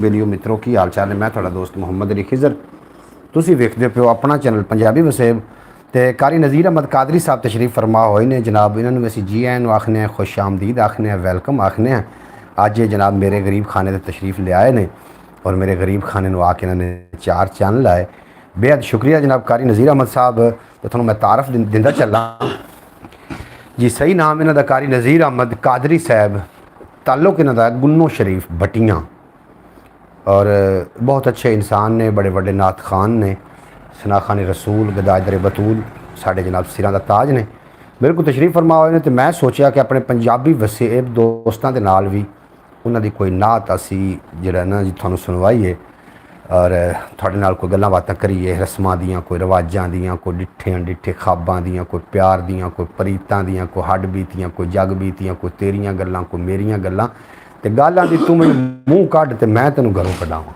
Video मित्रों की हाल चाल है। मैं थोड़ा दोस्त मुहम्मद अली खिजर। तुसी वेखदे पे हो अपना चैनल पंजाबी वसेब। तो कारी नज़ीर अहमद कादरी साहब तशरीफ फरमा होए ने जनाब। इन्होंने असी जी आन आखने, खुश आमदीद आखने, वेलकम आखने। अज जनाब मेरे गरीब खाने से तशरीफ ले आए ने और मेरे गरीब खाने को आके इन्होंने 4 चैनल लाए। बेहद शुक्रिया जनाब कारी नज़ीर अहमद साहब। तो थोड़ा मैं तारफ दिंदा चला जी। सही नाम इन्हों का कारी नज़ीर अहमद कादरी साहब। ताल्लुक इन्हों का गुन्नो शरीफ भट्टियाँ और बहुत अच्छे इंसान ने, बड़े बड़े नात खान ने, सना खान रसूल, गदादर बतूल साढ़े जनाब सिरां दा ताज ने। मेरे को तशरीफ फरमा होए ने तो मैं सोचा कि अपने पंजाबी वसेब दोस्तों के नाल भी उन्हों की कोई नात असी जरा ना जी थानू सुनवाइए और थोड़े नाल कोई गल्लां बातां करिए रस्मां दियां, कोई रिवाजां दियां, कोई डिठे अनडिठे खाबां दियां, कोई प्यार दियां, कोई परीतां दियां, कोई हड बीतियां, कोई जग बीतियां, कोई तेरियां गल्लां, कोई मेरियां गल्लां। ते गल आंदी तू मैनूं मूँह कढ ते मैं तेनूं घरों कढावां।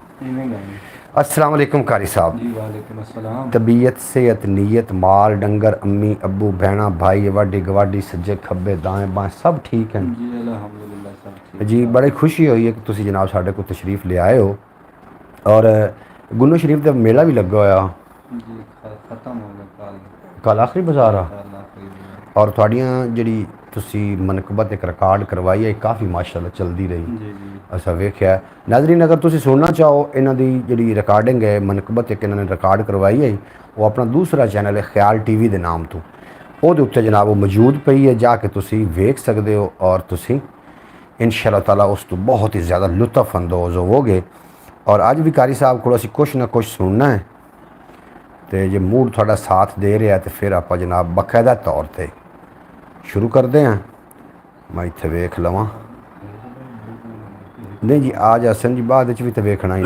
अस्सलाम वालेकुम कारी साहब। जी वालेकुम अस्सलाम। तबीयत सेहत नीयत माल डंगर अम्मी अब्बू भैणा भाई वाडी गवाडी सज्जे खब्बे दाएं बाएं सब ठीक हैं जी अल्हम्दुलिल्लाह सब ठीक जी। बड़ी खुशी हुई है कि तुसी जनाब साढ़े को तशरीफ़ ले आए हो और गुन्नो शरीफ का मेला भी लगा होया जी ख़त्म हो गया कल आखिरी बाजार आ कल आखिरी दिन। और थोड़ियां जी तुसी मनकबत एक रिकॉर्ड करवाई है काफ़ी माशाल्लाह चलती रही। जी जी असा वेख्या नाजरीन अगर तुसी सुनना चाहो इन्हों की जी रिकॉर्डिंग है मनकबत एक इन्होंने रिकॉर्ड करवाई है वो अपना दूसरा चैनल है ख्याल TV के नाम तो वो उत्ते जनाब वो मौजूद पई है जाके तुसी वेख सकते हो और तुसी इंशाअल्लाह ताला उस तो बहुत ही ज़्यादा लुत्फ अंदोज़ होवोगे। और अज भी कारी साहब को असी कुछ ना कुछ सुनना है तो जे मूड थोड़ा साथ दे रहा है तो फिर आप जनाब बाकायदा तौर पर शुरू करते हैं। मैं इत्थे वेख लवां नहीं जी आज असन जी बाद भी तो वेखना ही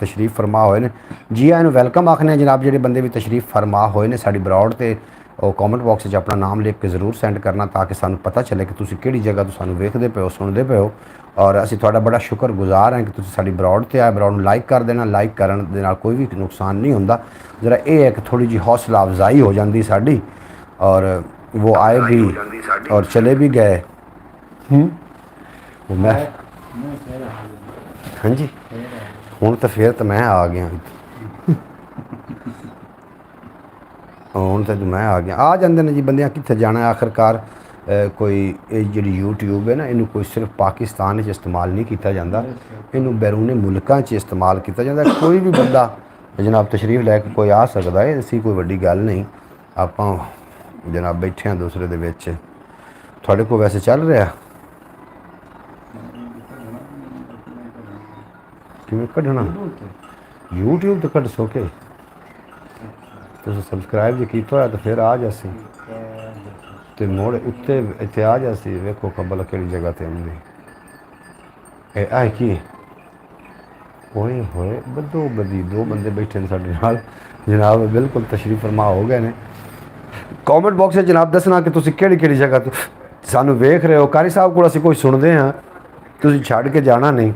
तशरीफ फरमा होए ने जी आनू वेलकम आखने जनाब। जो बंदे भी तशरीफ फरमा होए ने साड़ी ब्रॉड से और कॉमेंट बॉक्स अपना नाम लिख के ज़रूर सेंड करना ताकि सानू पता चले कि तुसी किहड़ी जगह तो सानू वेखदे पे हो सुनते पे हो। और असी थोड़ा बड़ा शुक्रगुजार हैं कि तुसी साड़ी ब्रॉड से आए। ब्रॉड लाइक कर देना, लाइक करने दे नाल कोई भी नुकसान नहीं होंदा। जरा ये है कि थोड़ी जी हौसला अफजाई हो जाती साड़ी और वो आए भी और चले भी गए। वो मैं हाँ जी हूँ तो फिर तो मैं आ गया हूँ तो मैं आ गया आ जाते हैं जी बंद कितने जाना है आखिरकार। कोई जी यूट्यूब है ना इनू कोई सिर्फ पाकिस्तान इस्तेमाल नहीं किया जाता, इनू बैरूने मुल्कों इस्तेमाल किया जाता। कोई भी बंदा जनाब तशरीफ लैके कोई आ सकता है, ऐसी कोई वड्डी गल नहीं। आप जनाब बैठे हैं दूसरे दे विच थोड़े को वैसे चल रहा कि कढ़ना यूट्यूब तो कढ़ सो के तुम सबसक्राइब जो किया होया तो फिर आ जासी तो मोड़ उत्ते इतने आ जासी। वेखो खबल कि जगह पर आँदी है कि ओए होए बदो बदी दो बंदे बैठे हैं साढ़े नाल जनाब बिल्कुल तशरीफ फरमा हो गए ने। कॉमेंट बॉक्स में जनाब दसना कि तुसी केड़ी जगह तो सानू वेख रहे हो। कारी साहब को असी कोई सुनते हैं तुसी छड़ के जाना नहीं।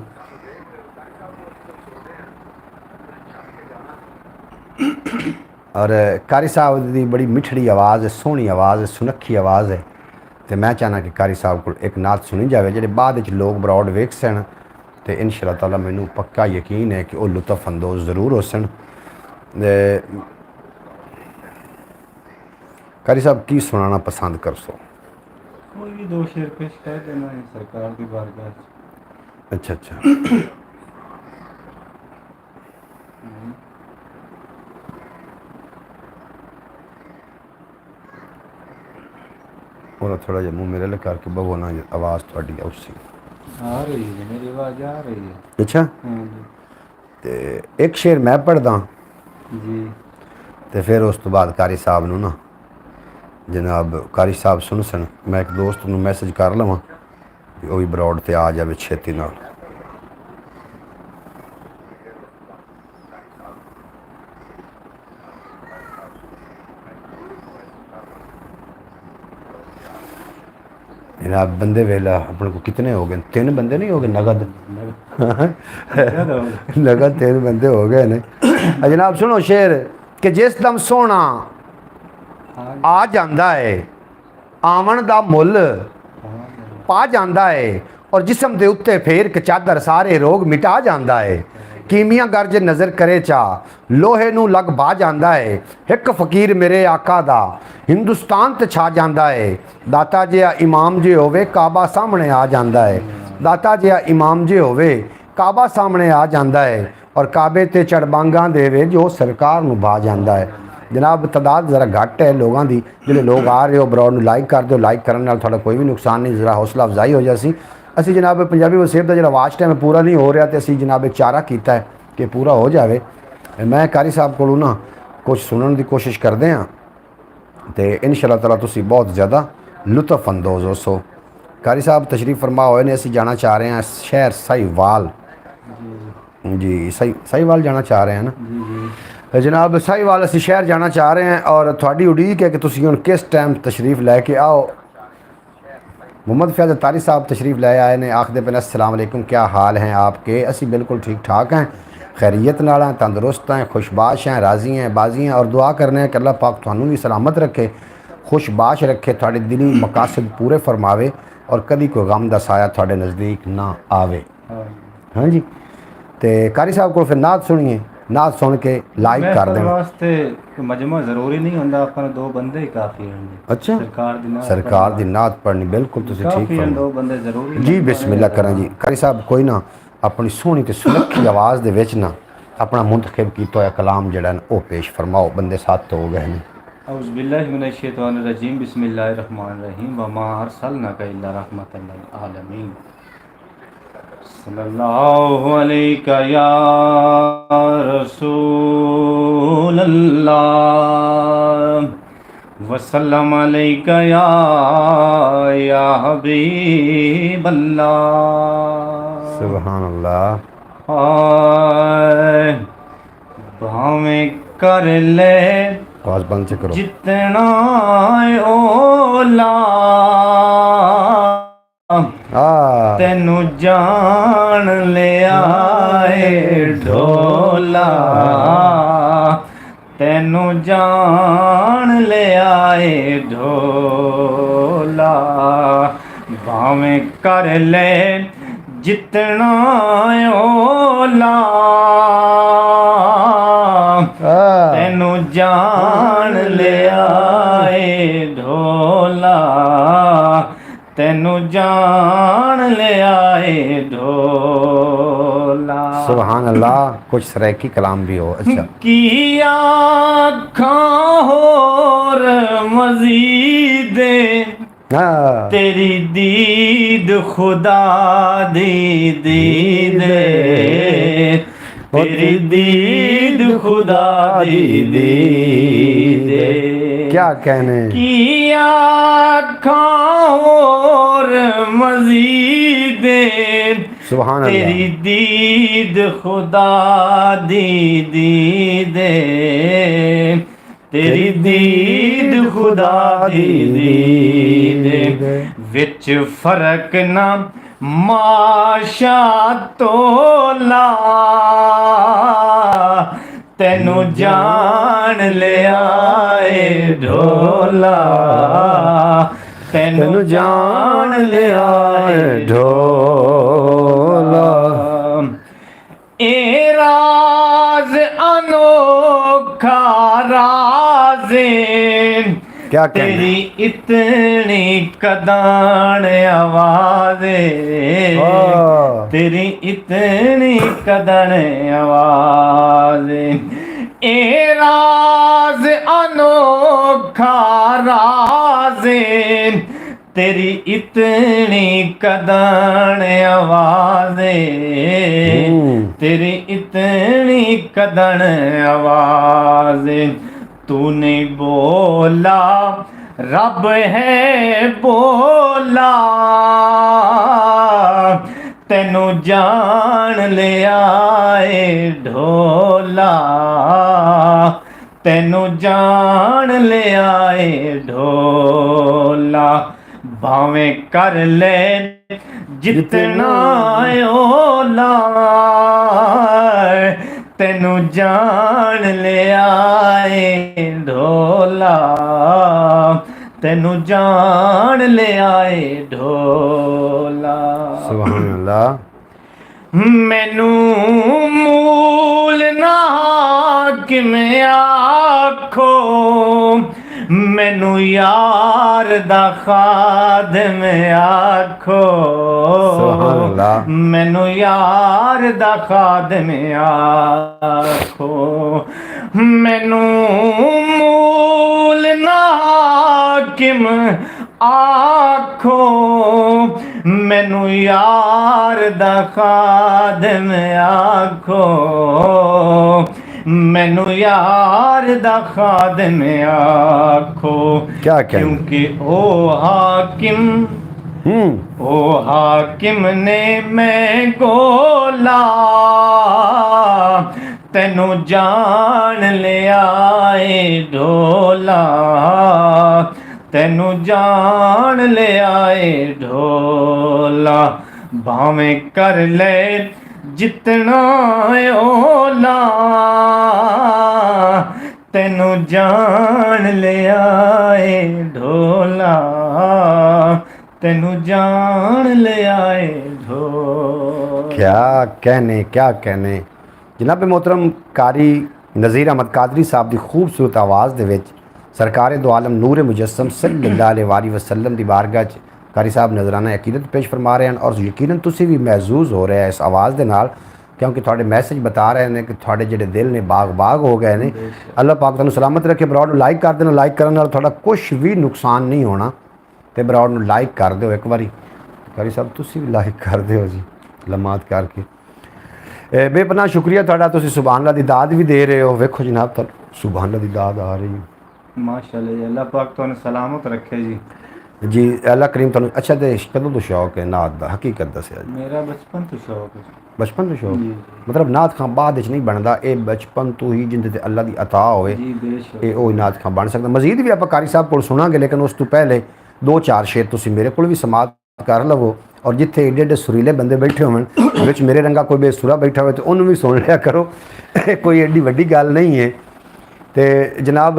और कारी साहब की बड़ी मिठड़ी आवाज़ है, सोहनी आवाज़ है, सुनखी आवाज़ है। तो मैं चाहना कि कारी साहब को एक नात सुनी जाए जो बाद लोग ब्रॉड वेख सन तो इंशाअल्लाह ताला मैनू पक्का यकीन है कि वह लुत्फ अंदोज़ ज़रूर हो सन। कारी साहब की सुनाना पसंद कर सो? कोई भी दो शेर पेश कर देना है सरकार की बारगाह। अच्छा अच्छा और थोड़ा जहा मुँह मेरे लिए करके बवो ना आवाज़ थोड़ी उससे आ रही है, मेरी आवाज़ आ रही है। अच्छा हाँ जी तो एक शेर मैं पढ़दा जी तो फिर उस तो बाद कारी साहब नू ना जनाब कारी साहब सुन सन। मैं एक दोस्त नू मैसेज कर लवां वो भी ब्रॉड ते आ जाए छेती नाल। जनाब बंदे वेला अपने को कितने हो गए? 3 बंदे नहीं हो गए नगद नगद 3 बंदे हो गए ने। जनाब सुनो शेर कि जिस दम सोना आ जांदा है आवन दा मुल पा जांदा है और जिसम दे उत्ते फेर के चादर सारे रोग मिटा जांदा है। कीमिया गर्ज नज़र करे चा लोहे नू लग बा जांदा है। एक फकीर मेरे आका दा हिंदुस्तान ते छा जांदा है। दाता जिहा इमाम जे होवे काबा सामने आ जांदा है। दाता जिहा इमाम जे होवे काबा सामने आ जांदा है और काबे ते चढ़बांगा देवे जो सरकार नू भा जांदा है। जनाब तादाद ज़रा घट है लोगों की, जो लोग आ रहे हो ब्रॉड में लाइक कर दो, लाइक करने नाल थोड़ा कोई भी नुकसान नहीं, जरा हौसला अफजाई हो जासी। असी जनाब पंजाबी वसेब का जो वाच टाइम पूरा नहीं हो रहा तो असी जनाब एक चारा किया है कि पूरा हो जाए। मैं कारी साहब को ना कुछ सुनने की कोशिश करते हैं तो इंशाअल्लाह ताला तुसी बहुत ज़्यादा लुत्फ अंदोज़ हो सो। कारी साहब तशरीफ़ फरमा होए ने, असी जाना चाह रहे हैं शहर साहिवाल जी, साहिवाल जाना चाह रहे हैं ना जनाब। साहिवाल असी शहर जाना चाह रहे हैं और थोड़ी उड़ीक है कि तुसी हुण किस टाइम तशरीफ़ लैके आओ। मोहम्मद फैज़ अतारी साहब तशरीफ़ ले आए ने, आखदे पे अस्सलाम वालेकुम, क्या हाल हैं आपके? असी बिल्कुल ठीक ठाक हैं, खैरियत नाल हैं, तंदुरुस्त हैं, खुशबाश हैं, राज़ी हैं, बाजी हैं और दुआ करने हैं कि अल्लाह पाक तुहानू भी सलामत रखे, खुशबाश रखे, थोड़े दिली मकासद पूरे फरमावे और कभी कोई गम दा साया थोड़े नज़दीक ना आवे। हाँ जी, तो कारी साहब को फिर नात सुनिए, नात सुन के लाइक कर दें। वास्ते मजमा जरूरी नहीं होंदा, अपना दो बंदे ही काफी हैं। अच्छा, सरकार दी नात पढ़नी बिल्कुल तुसी ठीक काफी हैं, फरमाया। दो बंदे जरूरी जी बिस्मिल्लाह करें जी। कारी साहब कोई ना अपनी सोहनी ते सुलखी आवाज़ दे विच ना अपना मुंतखब कीता होया कलाम जड़ा ना वो पेश फरमाओ, बंदे साथ हो गए हैं। औज़ु बिल्लाहि मिनश शैतानिर रजीम, बिस्मिल्लाहिर रहमानिर रहीम, व मा अरसलनाका इल्ला रहमतल लिल आलमीन, सल्लल्लाहु अलैका या रसूल अल्लाह वसल्लम अलैका या हबीब अल्लाह। सुभान अल्लाह। हाय भावें कर ले आवाज़ बंद से करो। जितना ओला तेनू जान ले आए ढोला, तेनू जान ले आए ढोला। भावें कर ले जितना ओला तेनू जान ले आए ढोला, तेनू जान ले आए ढोला। सुभान अल्लाह। कुछ सराइकी कलाम भी हो। अच्छा किया खाओर मजीद तेरी दीद खुदा दी दीद, तेरी दीद खुदा दी दीद। क्या कहने किया खाओर मजीद सुभान तेरी अल्लाह। दीद खुदा दी दीद, तेरी दीद खुदा दी दीद। विच फर्क ना माशा तोला, तेनू जान ले आए ढोला, तेनू जान ले आए ढोला। ए राज अनोखा राज़े क्या तेरी इतनी कदान आवाज़े, तेरी इतनी कदन आवाज़े। ए राज अनोखा राज़े तेरी इतनी कदन आवाज़े, तेरी इतनी कदन आवाज़े। तूने बोला रब है बोला, तेनू जान ले आए ढोला, तेनू जान ले आए ढोला। भावें कर ले जितना ओला, तेनू जान ले आए ढोला, तेनू जान ले आए ढोला। सुभान अल्लाह। मैनू मूल ना किमें आखो, मैनू यार दा खादम आखो, सुभान अल्लाह। मैनू यार दा खादम आखो, मैनू मूल ना किम आखो, मैनू यार दा खादम आखो, मैनू यार दा खादम आखो। क्या कहना? क्योंकि ओ हाकिम, ओ हाकिम ने मैं गोला, तेनू जान ले आए ढोला, तेनू जान ले आए ढोला। भावें कर ले जितना ओला, तेनू जान ले आए ढोला, तेनू जान ले आए ढोला। क्या कहने जनाब मोहतरम कारी नज़ीर अहमद कादरी साहब की खूबसूरत आवाज़ दे विच सरकार दो आलम नूर मुजस्सम सल्लल्लाहु अलैहि वसल्लम की बारगाह च कारी साहब नजराना अकीदत पेश फरमा रहे हैं और यकीनन तुसी भी महसूस हो रहे हैं इस आवाज़ के नाल, क्योंकि थोड़े मैसेज बता रहे हैं कि थोड़े जिहड़े दिल ने बाग बाग हो गए ने। अल्लाह पाक तुहानू सलामत रखे। ब्रॉड लाइक कर देना, लाइक करने नाल थोड़ा कुछ भी नुकसान नहीं होना, तो ब्रॉड नू लाइक कर दो एक बारी। कारी साहब तुसी भी लाइक कर दो जी लमात करके। बेपनाह शुक्रिया तुहाडा, तुसी सुभान अल्लाह दी दाद भी दे रहे हो। वेखो जनाब तुहानू सुभान अल्लाह दी दाद आ रही है। माशाअल्लाह जी, अल्लाह पाक तुहानू सलामत रखे जी। जी अल्लाह करीम तुहानू। अच्छा तो कदों तो शौक है नात दा? हकीकत दस्या जी। मेरा बचपन तो शौक है। बचपन तो शौक जी। मतलब नात खां बाद विच नहीं बनता, ये बचपन तो ही जिंदे ते अल्लाह दी अता होवे जी बेशक। ये वो नात खां बन सकता। मजीद भी आप कारी साहब को सुनांगे, लेकिन उस तो पहले दो चार शेर तुसी मेरे को भी समात कर लवो, और जिथे एडे एडे सुरीले बंदे बैठे होवन विच मेरे रंगा कोई बेसुरा बैठा हो तो उन्होंने भी सुन लिया करो। कोई एडी वड्डी गल नहीं है। तो जनाब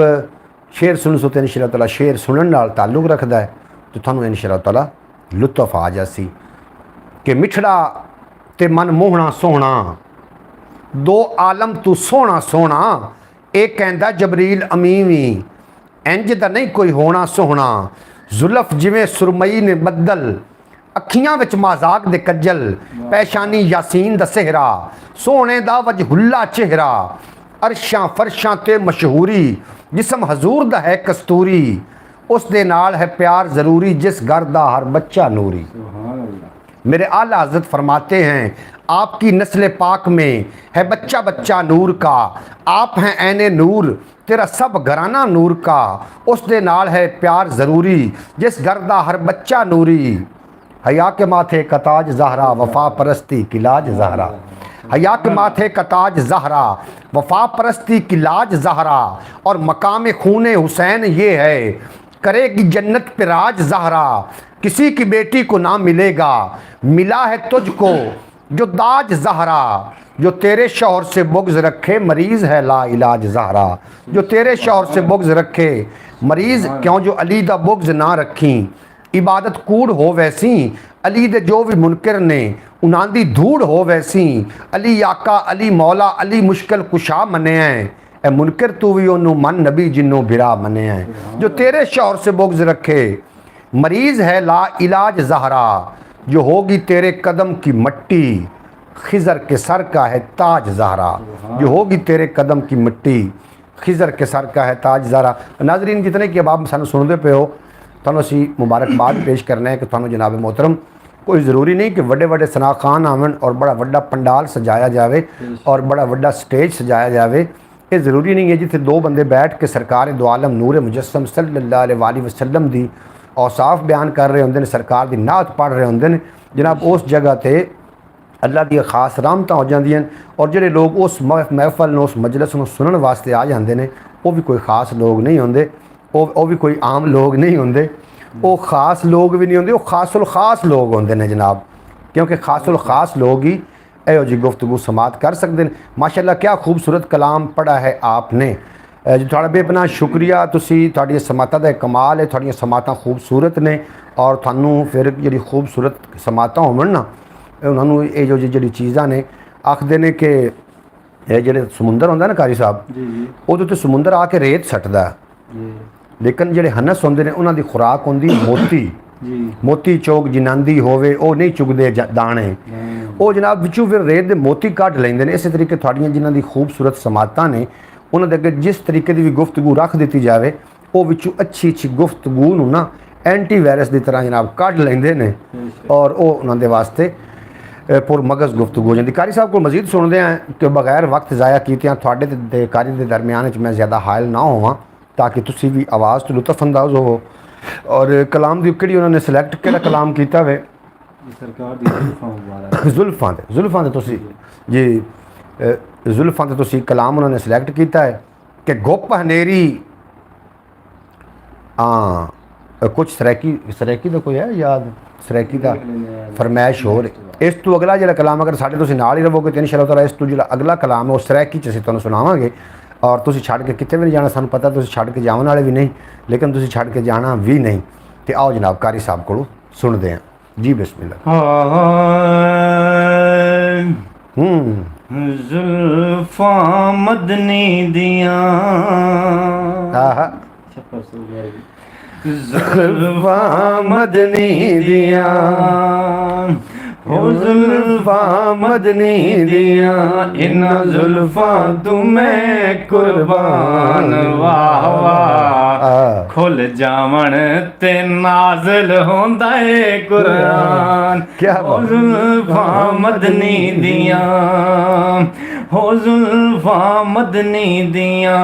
शेर सुन सो तो इंशाअल्लाह ताला शेर सुनने नाल ताल्लुक रखता है, तो थानू इंशाअल्लाह ताला लुत्फ आ जासी कि मिठड़ा ते मन मोहना सोहना, दो आलम तू सोहना सोहना, एक कहंदा जबरील अमीवी, इंज दा नहीं कोई होना सोहना, जुल्फ जिवें सुरमई ने बदल, अखियां विच मजाक दे कज्जल, पैशानी यासीन दा सेहरा, सोहने दा वजहुल्ला चेहरा, अरशां फरशां ते मशहूरी, जिसम हजूर दा है कस्तूरी, उस दे नाल है प्यार ज़रूरी, जिस घर दा हर बच्चा नूरी। मेरे आला हज़रत फरमाते हैं आपकी नस्ल पाक में है बच्चा बच्चा नूर का, आप हैं ऐने नूर तेरा सब घराना नूर का, उस दे नाल है प्यार ज़रूरी, जिस घर दा हर बच्चा नूरी। हया के माथे का ताज ज़हरा, वफा परस्ती की लाज ज़हरा, हया के माथे का ताज ज़हरा, वफा परस्ती की लाज ज़हरा, और मकाम खूने हुसैन ये है, करेगी जन्नत पे राज ज़हरा, किसी की बेटी को ना मिलेगा मिला है तुझको जो दाज ज़हरा, जो तेरे शौहर से बुग़्ज़ रखे मरीज़ है ला इलाज ज़हरा, जो तेरे शौहर से बुग़्ज़ रखे मरीज़ क्यों जो अली दा बुग़्ज़ ना रखी, इबादत कूड़ हो वैसी अली दे जो भी मुनकर ने उन्हां दी धूड़ हो वैसी, अली आका अली मौला अली मुश्किल कुशा मने हैं, ए मुनकर तू भी ओनू मन नबी जिन्नों बिरा मने हैं, जो तेरे शौहर से बुग़्ज़ रखे मरीज़ है ला इलाज ज़हरा, जो होगी तेरे कदम की मट्टी खिज़र के सर का है ताज ज़हरा, जो होगी तेरे कदम की मिट्टी खिज़र के सर का है ताज ज़हरा। नाज़रीन जितने कि अब आप सानू सुनते पे हो, तुहानू असीं मुबारकबाद पेश करना है कि तुहानू जनाब मोहतरम कोई ज़रूरी नहीं कि वड्डे वड्डे सना खान आवन और बड़ा वड्डा पंडाल सजाया जाए और बड़ा वड्डा स्टेज सजाया जाए। ये ज़रूरी नहीं है जिथे दो बंदे बैठ के सरकार दो आलम नूर मुजस्सम सल्लल्लाहु अलैहि वसल्लम दी औसाफ बयान कर रहे होंगे, सरकार की नात पढ़ रहे होंगे जनाब, उस जगह पर अल्लाह दी खास रहमतां हो जांदियां, और जिहड़े लोग उस महफल नूं उस मजलिस नूं सुनने वास्ते आ जाते हैं वो भी कोई खास लोग नहीं होंदे, वो भी कोई आम लोग नहीं होंदे, वो खास लोग भी नहीं होंदे, वो खासुल खास लोग होंदे ने जनाब, क्योंकि खासुल खास लोग ही इहो जी गुफ्तगू समात कर सकते हैं। माशाअल्लाह क्या खूबसूरत कलाम पढ़ा है आपने। ਜੀ ਤੁਹਾਡਾ ਬੇਪਨਾਹ ਸ਼ੁਕਰੀਆ। ਤੁਸੀਂ ਤੁਹਾਡੀਆਂ ਸਮਾਤਾਂ ਦਾ ਕਮਾਲ ਹੈ, ਤੁਹਾਡੀਆਂ ਸਮਾਤਾਂ ਖੂਬਸੂਰਤ ਨੇ ਔਰ ਤੁਹਾਨੂੰ ਫਿਰ ਜਿਹੜੀ ਖੂਬਸੂਰਤ ਸਮਾਤਾਂ ਹੋਵਣ ਨਾ ਉਹਨਾਂ ਨੂੰ ਇਹ ਜੋ ਜਿਹੜੀ ਚੀਜ਼ਾਂ ਨੇ ਆਖਦੇ ਨੇ ਕਿ ਇਹ ਜਿਹੜੇ ਸਮੁੰਦਰ ਹੁੰਦਾ ਨਾ ਕਾਰੀ ਸਾਹਿਬ जी जी ਉਹਦੇ ਉੱਤੇ ਸਮੁੰਦਰ ਆ ਕੇ ਰੇਤ ਸੱਟਦਾ जी ਲੇਕਿਨ ਜਿਹੜੇ ਹਨਸ ਹੁੰਦੇ ਨੇ ਉਹਨਾਂ ਦੀ ਖੁਰਾਕ ਹੁੰਦੀ ਮੋਤੀ जी ਮੋਤੀ ਚੋਕ ਜਿਨਾਂਦੀ ਹੋਵੇ ਉਹ ਨਹੀਂ ਚੁਗਦੇ ਦਾਣੇ ਉਹ ਜਨਾਬ ਵਿੱਚੋਂ ਫਿਰ ਰੇਤ ਦੇ ਮੋਤੀ ਕੱਢ ਲੈਂਦੇ ਨੇ। ਇਸੇ ਤਰੀਕੇ ਤੁਹਾਡੀਆਂ ਜਿਨ੍ਹਾਂ ਦੀ ਖੂਬਸੂਰਤ ਸਮਾਤਾਂ ਨੇ ਉਹਨਾਂ ਦੇ ਅੱਗੇ ਜਿਸ ਤਰੀਕੇ ਦੀ ਵੀ ਗੁਫ਼ਤਗੂ ਰੱਖ ਦਿੱਤੀ ਜਾਵੇ ਉਹ ਵਿੱਚੋਂ ਅੱਛੀ ਗੁਫ਼ਤਗੂ ਨੂੰ ਨਾ ਐਂਟੀ ਵਾਇਰਸ ਦੀ ਤਰ੍ਹਾਂ ਜਨਾਬ ਕੱਢ ਲੈਂਦੇ ਨੇ ਔਰ ਉਹ ਉਹਨਾਂ ਦੇ ਵਾਸਤੇ ਪੁਰ ਮਗਜ਼ ਗੁਫ਼ਤਗੂ ਹੋ ਜਾਂਦੀ। ਕਾਰੀ ਸਾਹਿਬ ਕੋਲ ਮਜ਼ੀਦ ਸੁਣਦੇ ਹਾਂ ਕਿ ਬਗੈਰ ਵਕਤ ਜ਼ਾਇਆ ਕੀਤਿਆਂ ਤੁਹਾਡੇ ਤੇ ਕਾਰੀ ਦੇ ਦਰਮਿਆਨ 'ਚ ਮੈਂ ਜ਼ਿਆਦਾ ਹਾਇਲ ਨਾ ਹੋਵਾਂ ताकि तुसी भी आवाज़ तो लुत्फ़अंदाज़ हो। और कलाम दी किहड़ी उन्होंने सिलेक्ट किहड़ा कलाम कीता वे सरकार दी जुल्फां ते तुसी जी जुल्फां ते तुसी कलाम उन्होंने सिलेक्ट किया है कि गुप हनेरी हाँ कुछ सरैकी का कोई है याद सरैकी का फरमैश हो रही। इस तो अगला जो कलाम अगर साढ़े तुसी नाल ही रहोगे तो इंशाअल्लाह ताला इस तो जो अगला कलाम है वो सरैकी च असीं तुहानूं सुणावांगे। और तुसी छड़ के कितने भी नहीं जाना, सानूं पता तुसी छड़ के जावन वाले भी नहीं लेकिन तुसी छड़ के जाना भी नहीं। तो आओ जनाब कारी साहब को सुनते हैं जी बिस्मिल्लाह। जुल्फा मदनी दिया जुल्फा मदनी दिया हो जुल्फा मदनी दिया इन्ना जुल्फा तुम्हें कुर्बान वाह वाह खुल जावन ते नाज़िल होंदा है कुरान। क्या हो जुल्फा मदनी दिया हो जुल्फा मदनी दिया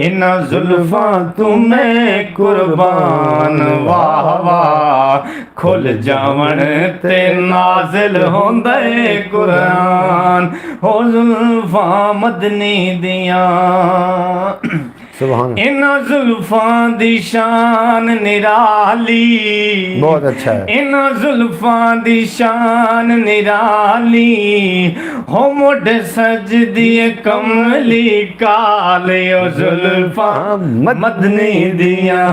इन्ना जुल्फा तुम्हें कुर्बान वाह वाह खुल जावन ते नाज़िल होंदा है कुरान। हो जुल्फा मदनी दिया सुभान इन्ना जुल्फां दी शान निराली बहुत अच्छा है। इन्ना जुल्फां दी शान निराली हो मुढ़ सजदी कमली काले ओ जुल्फां मदनी दिया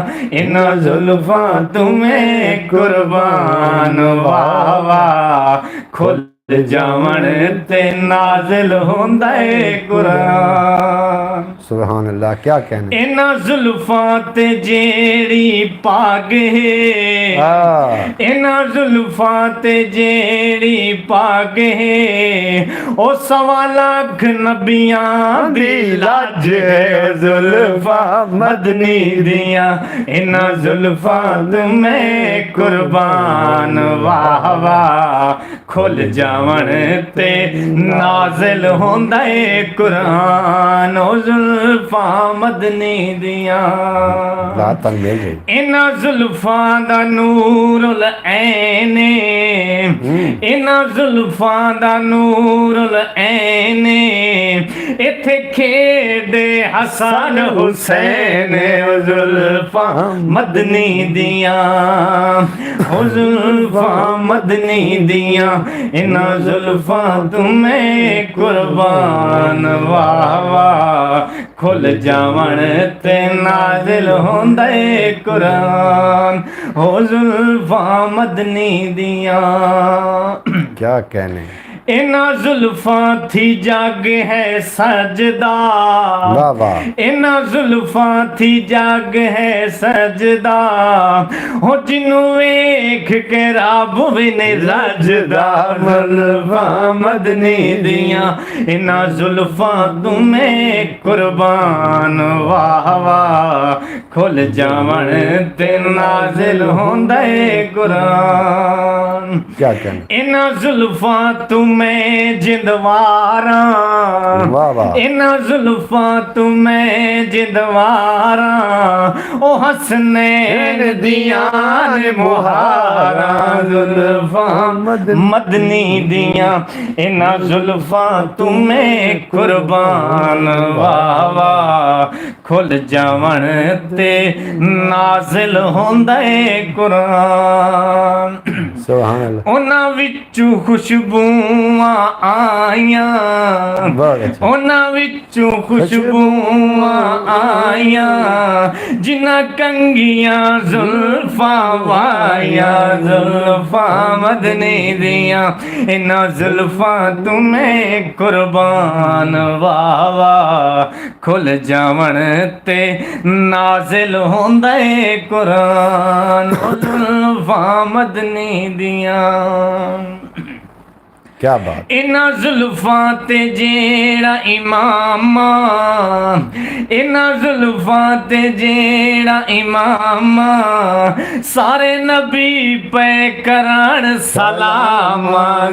इन्ना जुल्फां तुम्हें कुर्बान वाह वाह खुल जावन ते नाज़िल होंदा है कुरान। सुभान अल्लाह क्या कहने। इन्ना जुल्फां ते जेड़ी पाग है इन्ना जुल्फां ते जेड़ी पाग है ओ सवा लाख नबियां दी लाज है जुल्फां मदनी दिया इन्ना जुल्फां तुम्हें कुर्बान वाह वाह खुल जावन ते नाज़िल होंदा है कुरान। ओ जुल्फां मदनी दिया इन्ना जुल्फां दा नूरुल ऐने इन्ना जुल्फां दा नूरुल ऐने इत्थे खेडे हसन हुसैन ओ जुल्फां मदनी दिया ओ जुल्फां मदनी दिया इन्ना जुल्फां तुम्हें कुर्बान वाह वाह खुल जावन ते नाज़िल होंदा है कुरान। हो जुल्फां मदनी दिया क्या कहने। इन्ना जुल्फां थी जग है सजदा वाह वाह इन्ना जुल्फां थी जग है सजदा हो जिन्नू वेख के रब भी नहीं रजदा जुल्फां मदनी दिया इन्ना जुल्फां तुम्हें कुर्बान वाह वाह खुल जावन ते नाज़िल होंदा है कुरान। क्या कहने। इन्ना जुल्फां तुम्हें जिंदवारा वाह वाह इन्ना जुल्फां तुम्हें जिंदवारा ओ हसनैन दिया ने मुहारा जुल्फां मदनी दिया इन्ना जुल्फां तुम्हें कुर्बान वाह वाह खुल जावन ते नाज़िल होंदा है कुरान। सुभान अल्लाह। ਉਹਨਾਂ ਵਿੱਚੋਂ ਖੁਸ਼ਬੂਆਂ ਆਈਆਂ, बहुत अच्छा। ਉਹਨਾਂ ਵਿੱਚੋਂ ਖੁਸ਼ਬੂਆਂ ਆਈਆਂ, ਜਿਨ੍ਹਾਂ ਕੰਗੀਆਂ ਜ਼ੁਲਫਾਂ ਵਾਈਆਂ, ਜ਼ੁਲਫਾਂ ਮਦਨੀ ਦੀਆਂ, ਇਹਨਾਂ ਜ਼ੁਲਫਾਂ ਤੂੰ ਮੈਂ ਕੁਰਬਾਨ। ਵਾਹ ਵਾਹ ਖੁੱਲ ਜਾਵਣ ਤੇ ਨਾਜ਼ਿਲ ਹੁੰਦਾ ਏ ਕੁਰਾਨ, ਉਹ ਜ਼ੁਲਫਾਂ ਮਦਨੀ ਦੀਆਂ। क्या बात। इन्हां जुल्फां ते जेड़ा इमाम, इन्हां जुल्फां ते जेड़ा इमाम, सारे नबी पे करन सलाम,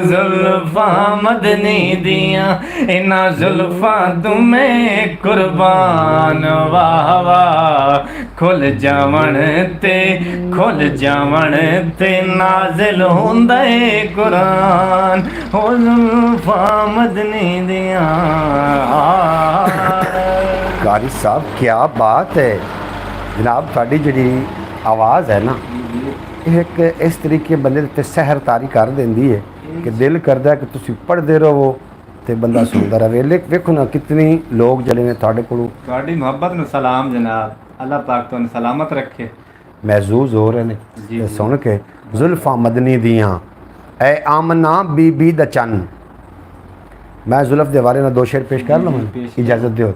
जुल्फां मदनी दियां, इन्हां जुल्फां तुम्हें कुर्बान। वाह वाह खुल जावण ते, खुल जावण ते नाजिल हुंदा ए कुरान, मदनी दिया। कारी साहब क्या बात है जनाब, थोड़ी जी आवाज़ है ना, एक इस तरीके बंदे ते सहर तारी कर देंदी है कि दिल करता है कि तुसी पढ़ते रहो तो बंदा सुनता रहे। वेखो ना कितनी लोग जड़े ने थोड़े को मोहब्बत में सलाम जनाब, अल्लाह पाक तो सलामत रखे, महसूस हो रहे जी। हैं सुन के। जुल्फा मदनी दियाँ ए आमना बीबी द चन। मैं जुल्फ के बारे में दो शेर पेश कर लूँ, इजाजत दो।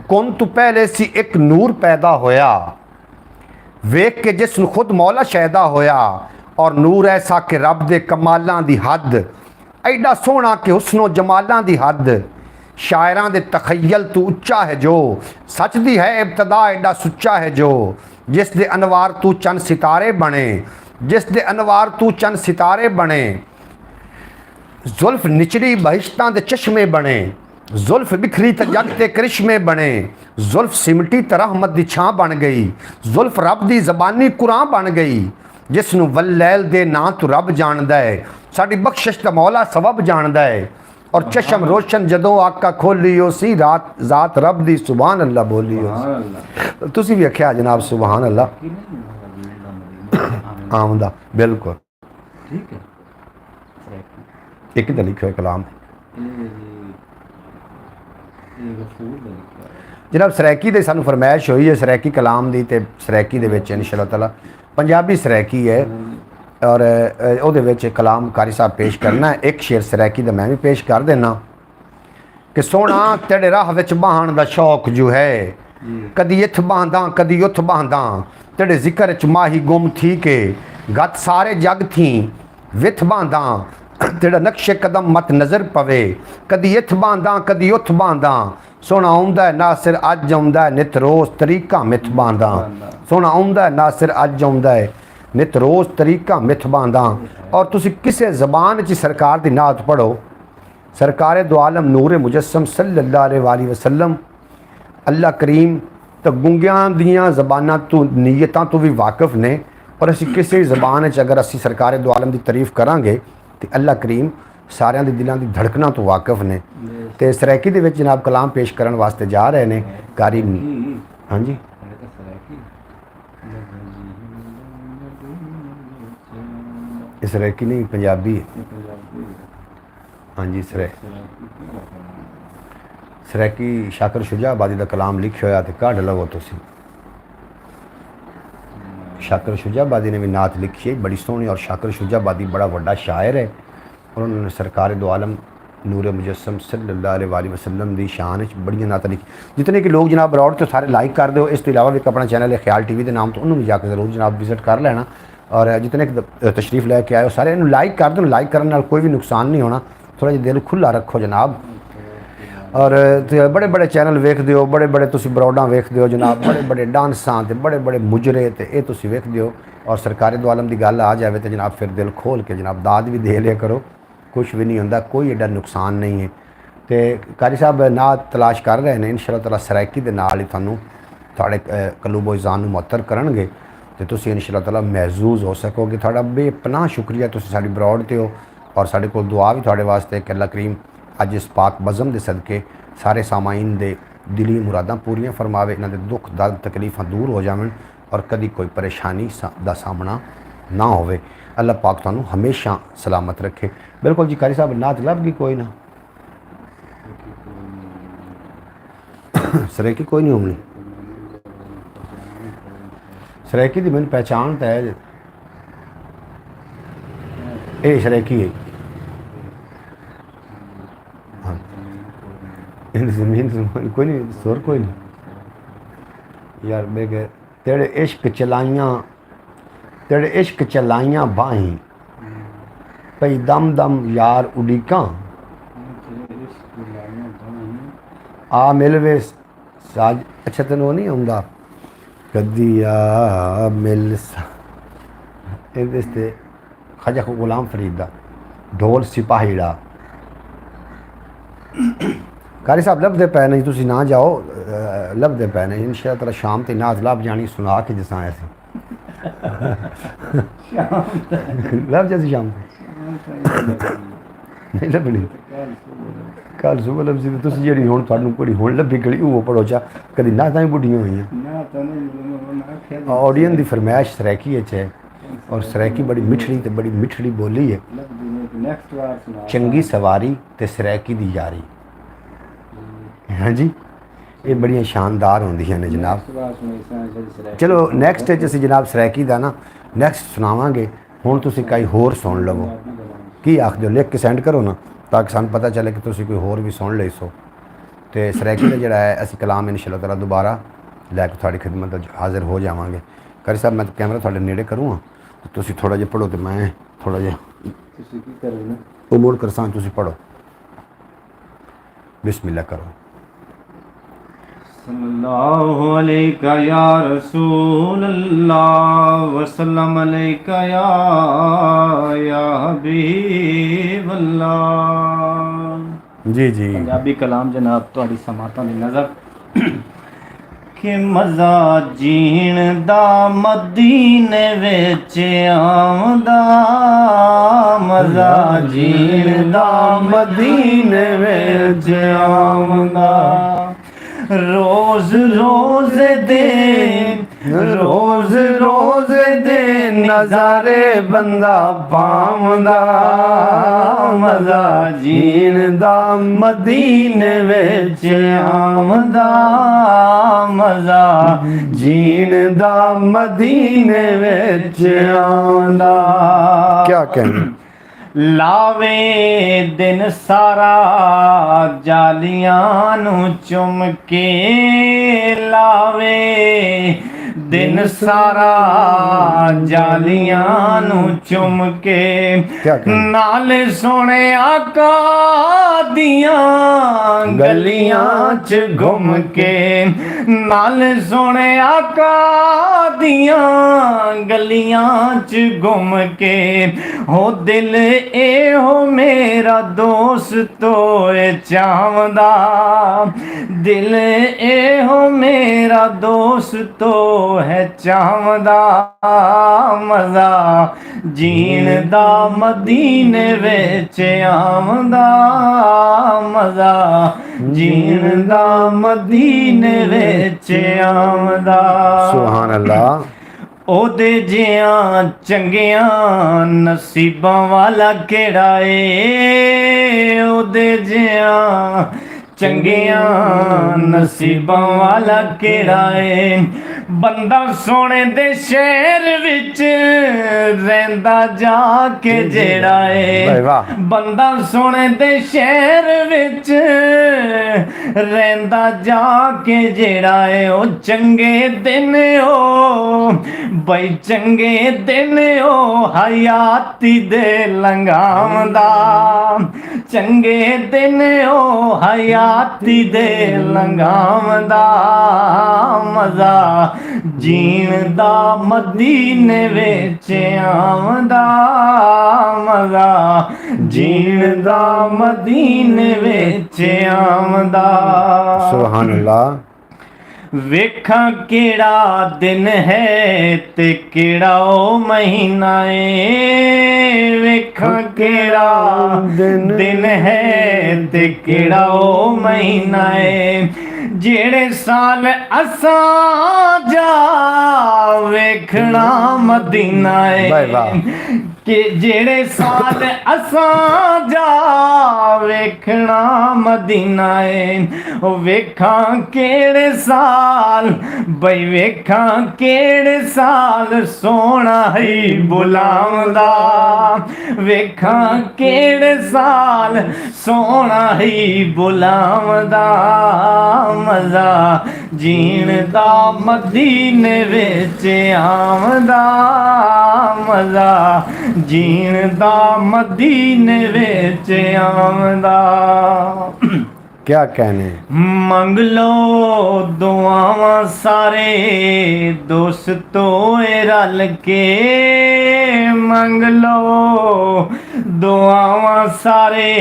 कौन तू पहले सी एक नूर पैदा होया, वेख के जिसनु खुद मौला शैदा होया, और नूर ऐसा कि रब दे कमालां दी हद, एडा सोहना कि हुस्नो जमालां दी हद, शायरां दे तखयल तू उच्चा है जो, सच दी है इब्तदा एडा सुच्चा है जो, जिस दे अनवार तू चंद सितारे बने, जिस दे अनवार तू चंद सितारे बने, जुल्फ निचड़ी बहिश्तां दे चश्मे बने, जुल्फ बिखरी ते जग ते करिश्मे बने, जुल्फ सिमटी ते रहमत दी छां बन गई, जुल्फ रब दी ज़बानी कुरान बन गई, जिसनू वल्लैल दे नां तू रब जानदा है, साडी बख्शिश दा मौला सबब जानदा है, और चशम रोशन जदों आका खोलियो सी रात ज़ात रब दी सुभान अल्लाह बोलियो। तुसी भी आख्या जनाब सुभान अल्लाह आमदा, बिल्कुल ठीक है। एक ही लिखे कलाम जनाब सरैकी दे सानू फरमाइश हुई है सरैकी कलाम दी, ते सरैकी दे विच इंशाअल्लाह ताला पंजाबी सरैकी है और ਉਹਦੇ ਵਿੱਚ कलाम कारी साहब पेश करना है। एक शेर सरैकी दा मैं भी पेश कर देना कि सोना तेरे राह विच बहान दा शौक जो है, कदी इथ बहांदा कदी उथ बहांदा, तेरे जिक्र च माही गुम थी के, गत सारे जग थी विथ बहांदा, तेरा नक्शे कदम मत नज़र पवे, कदी इथ बहांदा कदी उथ बहांदा, सोना आउंदा नासिर अज आउंदा नित रोज़ तरीका मिथ बहांदा, सोना आउंदा नासिर अज आउंदा है नित रोज़ तरीका मिथ बहांदा। और तुसी किसे ज़बान च सरकार दी नात पढ़ो, सरकार दो आलम नूर मुजस्सम सल्लल्लाहु अलैहि वसल्लम, अल्लाह करीम तो गुंगियां दियां ज़बानां तो नीयतां तो भी वाकिफ़ ने, और असी किसी ज़बान च अगर असी सरकार दो आलम की तारीफ़ करांगे तो अल्लाह करीम सारियां दे दिलां दी धड़कनां तो वाकिफ़ ने। तो सरैकी दे विच जनाब कलाम पेश करन वास्ते जा रहे ने कारी। हाँ जी सरैकी नहीं पंजाबी है। हाँ जी सरैकी शाकर शुजाबादी का कलाम लिखे होया तो कढ़ लवो तुसी। शाकर शुजाबादी ने भी नात लिखी है बड़ी सोहनी, और शाकर शुजाबादी बड़ा वड्डा शायर है, और उन्होंने सरकार दो आलम नूर मुजस्सम सल्लल्लाहु अलैहि वसल्लम की शान बड़ियां नात लिखी। जितने कि लोग जनाब ब्रॉड तो सारे लाइक कर दो। इस तो इलावा भी एक अपना चैनल है ख्याल टीवी के नाम तो उन्होंने भी जाकर जरूर जनाब विजिट कर लेना, और जितने तशरीफ़ लैके आए सारे इन्हूं लाइक कर दो। लाइक करने नाल कोई भी नुकसान नहीं होना, थोड़ा जिहा दिल खुला रखो जनाब। और बड़े बड़े चैनल वेखदे हो, बड़े बड़े तुसी ब्रॉडां वेखदे हो जनाब, बड़े बड़े डांसां ते बड़े बड़े मुजरे ते ये तुसी वेखदे हो, और सरकार दो आलम की गल आ जाए तो जनाब फिर दिल खोल के जनाब दाद भी दे लिया करो, कुछ भी नहीं होंदा, कोई एडा नुकसान नहीं है। तो कारी साहब नात तलाश कर रहे हैं, इंशाअल्लाह ताला सरैकी दे नाल ही तुहानूं तुहाडे कलूबो ज़ान नूं मुअत्तर करनगे, तो तुसी इंशाअल्लाह ताला महजूज हो सकोगे। तुहाडा बेपनाह शुक्रिया, तुसी साडी ब्रॉड ते हो, और साडे कोल दुआ भी तुहाडे वास्ते कि अल्लाह करीम अज इस पाक बज़म के सदके सारे सामाइन दे दिली मुरादां पूरियां फरमावे, इन्हां दे दुख दर्द तकलीफ़ां दूर हो जावन, और कदी कोई परेशानी दा सामना ना होवे। अल्लाह पाक तुहानू हमेशा सलामत रखे। बिल्कुल जी कारी साहब नात लभ गई कोई ना सरेकी कोई नहीं होनी सरेकी की मैंने पहचान तो है ये सरेकी है हाँ जमीन कोई नहीं सुर कोई नहीं यार मेरे तेरे इश्क चलाइयां बाहीं पई दम दम यार उड़ीका आ मिलवे साज अच्छा तेन वो नहीं आंदा कदी आ मिल ये ख्वाजा गुलाम फरीद दा ढोल सिपाहीड़ा कारी साहब लभदे पै नहीं तुसी ना जाओ लभदे पै नहीं इंशाअल्लाह तेरा शाम ते नाज लभ जानी सुना के जिस आया सी लभ जासी शाम नहीं लभनी कल सुबह लभसी तो तुसी जेहड़ी हुण तुहानू कुड़ी हुण लभी गली वो पढ़ो चा कदी ना ताई बुढ़ियां होईयां ऑडियंस दी फरमाइश सराइकी है और सराइकी बड़ी मिठड़ी बोली है चंगी सवारी ते सराइकी दी यारी हाँ जी ये बड़ियां शानदार होंदियां ने जनाब। चलो नैक्सट असीं जनाब सराइकी दा ना नैक्सट सुनावांगे हुण तुसीं कई होर सुन लवो की आखदे हो लिख के सेंड करो ना ताकि सानूं पता चले कि तुसीं कोई होर भी सुन लई सो ते सराइकी दा जिहड़ा है असीं कलाम इंशाअल्लाह ताला दोबारा लैके तुहाडी खिदमत हाजिर हो जावांगे। कारी साहब मैं कैमरा तुहाडे नेड़े करूँ तो तुसीं थोड़ा जिहा पढ़ो तो मैं थोड़ा जिहा वो मोड़ करसां तुसीं पढ़ो बिस्मिल्लाह करो। सल्लल्लाहु अलैका या रसूल अल्लाह वसल्लम अलैका या हबीब अल्लाह। जी जी पंजाबी कलाम जनाब तुहाडी समातां दी नज़र कि मज़ा जीण दा मदीने विच आउंदा मज़ा जीण दा मदीने विच आउंदा रोज़ रोज़ दे नज़ारे बंदा पावंदा मज़ा जीण दा मदीने विच आउंदा मज़ा जीण दा मदीने विच आउंदा। क्या कहना लावे दिन सारा जालियां नू चुम के लावे दिन सारा जालियां नू चुम के नाल सोने आका दियां गलियां च घुम के नाल सोने आका दियां गलियां च घुम के हो दिल ए हो मेरा दोस्त होए चावदा दिल ए हो मेरा दोस्त है चावदा मज़ा जीण दा मदीने विच आवदा मज़ा जीण दा मदीने विच आवदा। सुभान अल्लाह ओदे जियां चंगियां नसीबां वाला केड़ा ए ओदे जियां चंगियां नसीबां वाला केड़ा ए बंदा सोने दे शहर विच रहिंदा जाके जेड़ा ए बंदा सोने दे शहर विच रहिंदा जाके जेड़ा ए ओ चंगे दिन ओ बई चंगे दिन ओ हयाती दे लंघावंदा चंगे दिन ओ हयाती दे लंघावंदा मज़ा जीण दा मदीने विच आवंदा मज़ा जीण दा मदीने विच आवंदा। सुभान अल्लाह वेखा केड़ा दिन है ते केड़ा ओ महीना ए वेखा केड़ा दिन है ते केड़ा ओ महीना ए जेड़े साल असां जा वेखना मदीना ए कि जेड़े साल असां जा वेखना मदीना है ओ वेखां केड़े साल बई वेखां केड़े साल सोना है बुलावदा वेखां केड़े साल सोना है बुलावदा मजा जीण दा मदीने विच आमदा मजा जीण दा मदीने विच आमदा क्या कहने। मंग लो दुआवां सारे दोस्तों रल के मंग लो दुआवां सारे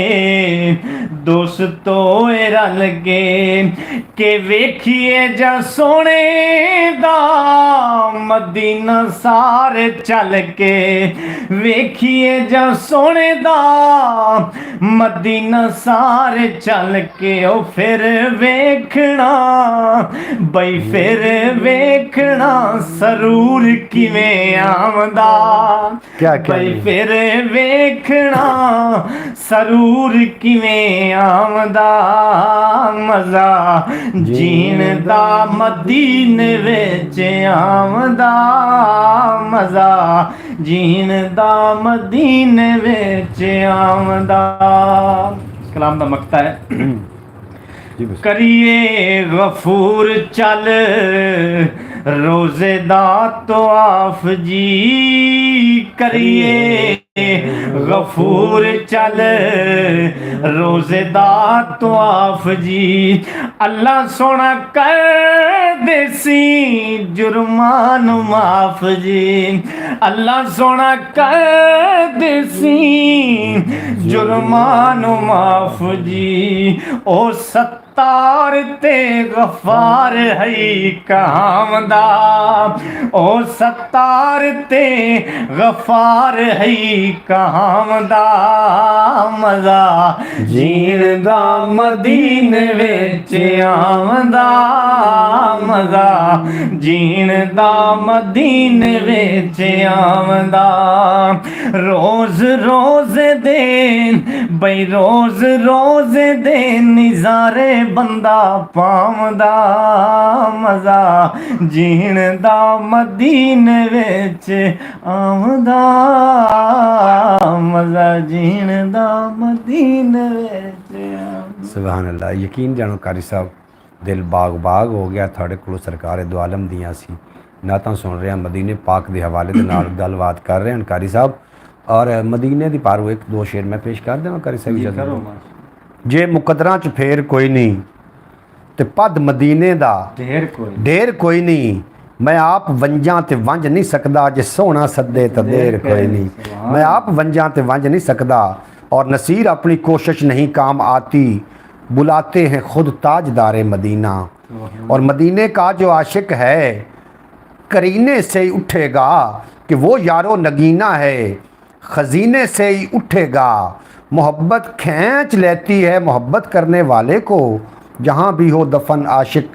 दोस्तों रल के वेखिए जा सोने दा मदीना सारे चल के वेखिए जा सोने दा मदीना सारे चल के ओ फिर वेखना बई फिर वेखना सरूर किवें आमदा क्या बई फिर वेखना सरूर किवें आमदा मजा जीण दा मदीने विच आमदा मजा जीण दा मदीने विच आमदा। कलाम दा मकता है जी बस। करिए गफूर चल रोजे दा तवाफ जी करिए गफूर चल रोजे दा तवाफ जी अल्लाह सोना कर देसी जुर्मान माफ जी अल्लाह सोना कर देसी जुर्मान माफ जी ओ सत्तार ते गफार है कामदा ओ सत्तार ते गफार है कामदा मजा जीण दा मदीने विच आमदा मजा जीण दा मदीने विच आमदा रोज रोज देन बई रोज रोज देन निजारे बंदा पावदा मजा जीण दा मदीने विच आमदा मजा जीण दा मदीने विच आमदा। सुभान अल्लाह। यकीन जानो कारी साहब दिल बाग बाग हो गया थोड़े को सरकार दो आलम दियां सी नातां सुन रहे हैं मदीने पाक के हवाले दे नाल गलबात कर रहे हैं कारी साहब और मदीने दी पारो एक दो शेर मैं पेश कर देवां कारी साहब जे मुकदरां च फेर कोई नहीं ते पद मदीने दा ढेर कोई नहीं मैं आप वंजा ते वंज नहीं सकदा जे सोना सदे तो देर कोई नहीं मैं आप वंजा ते वंज नहीं सकदा और नसीर अपनी कोशिश नहीं काम आती बुलाते हैं खुद ताजदार मदीना और मदीने का जो आशिक है करीने से ही उठेगा कि वो यारो नगीना है खजीने से ही उठेगा मोहब्बत खींच लेती है मोहब्बत करने वाले को जहाँ भी हो दफन आशिक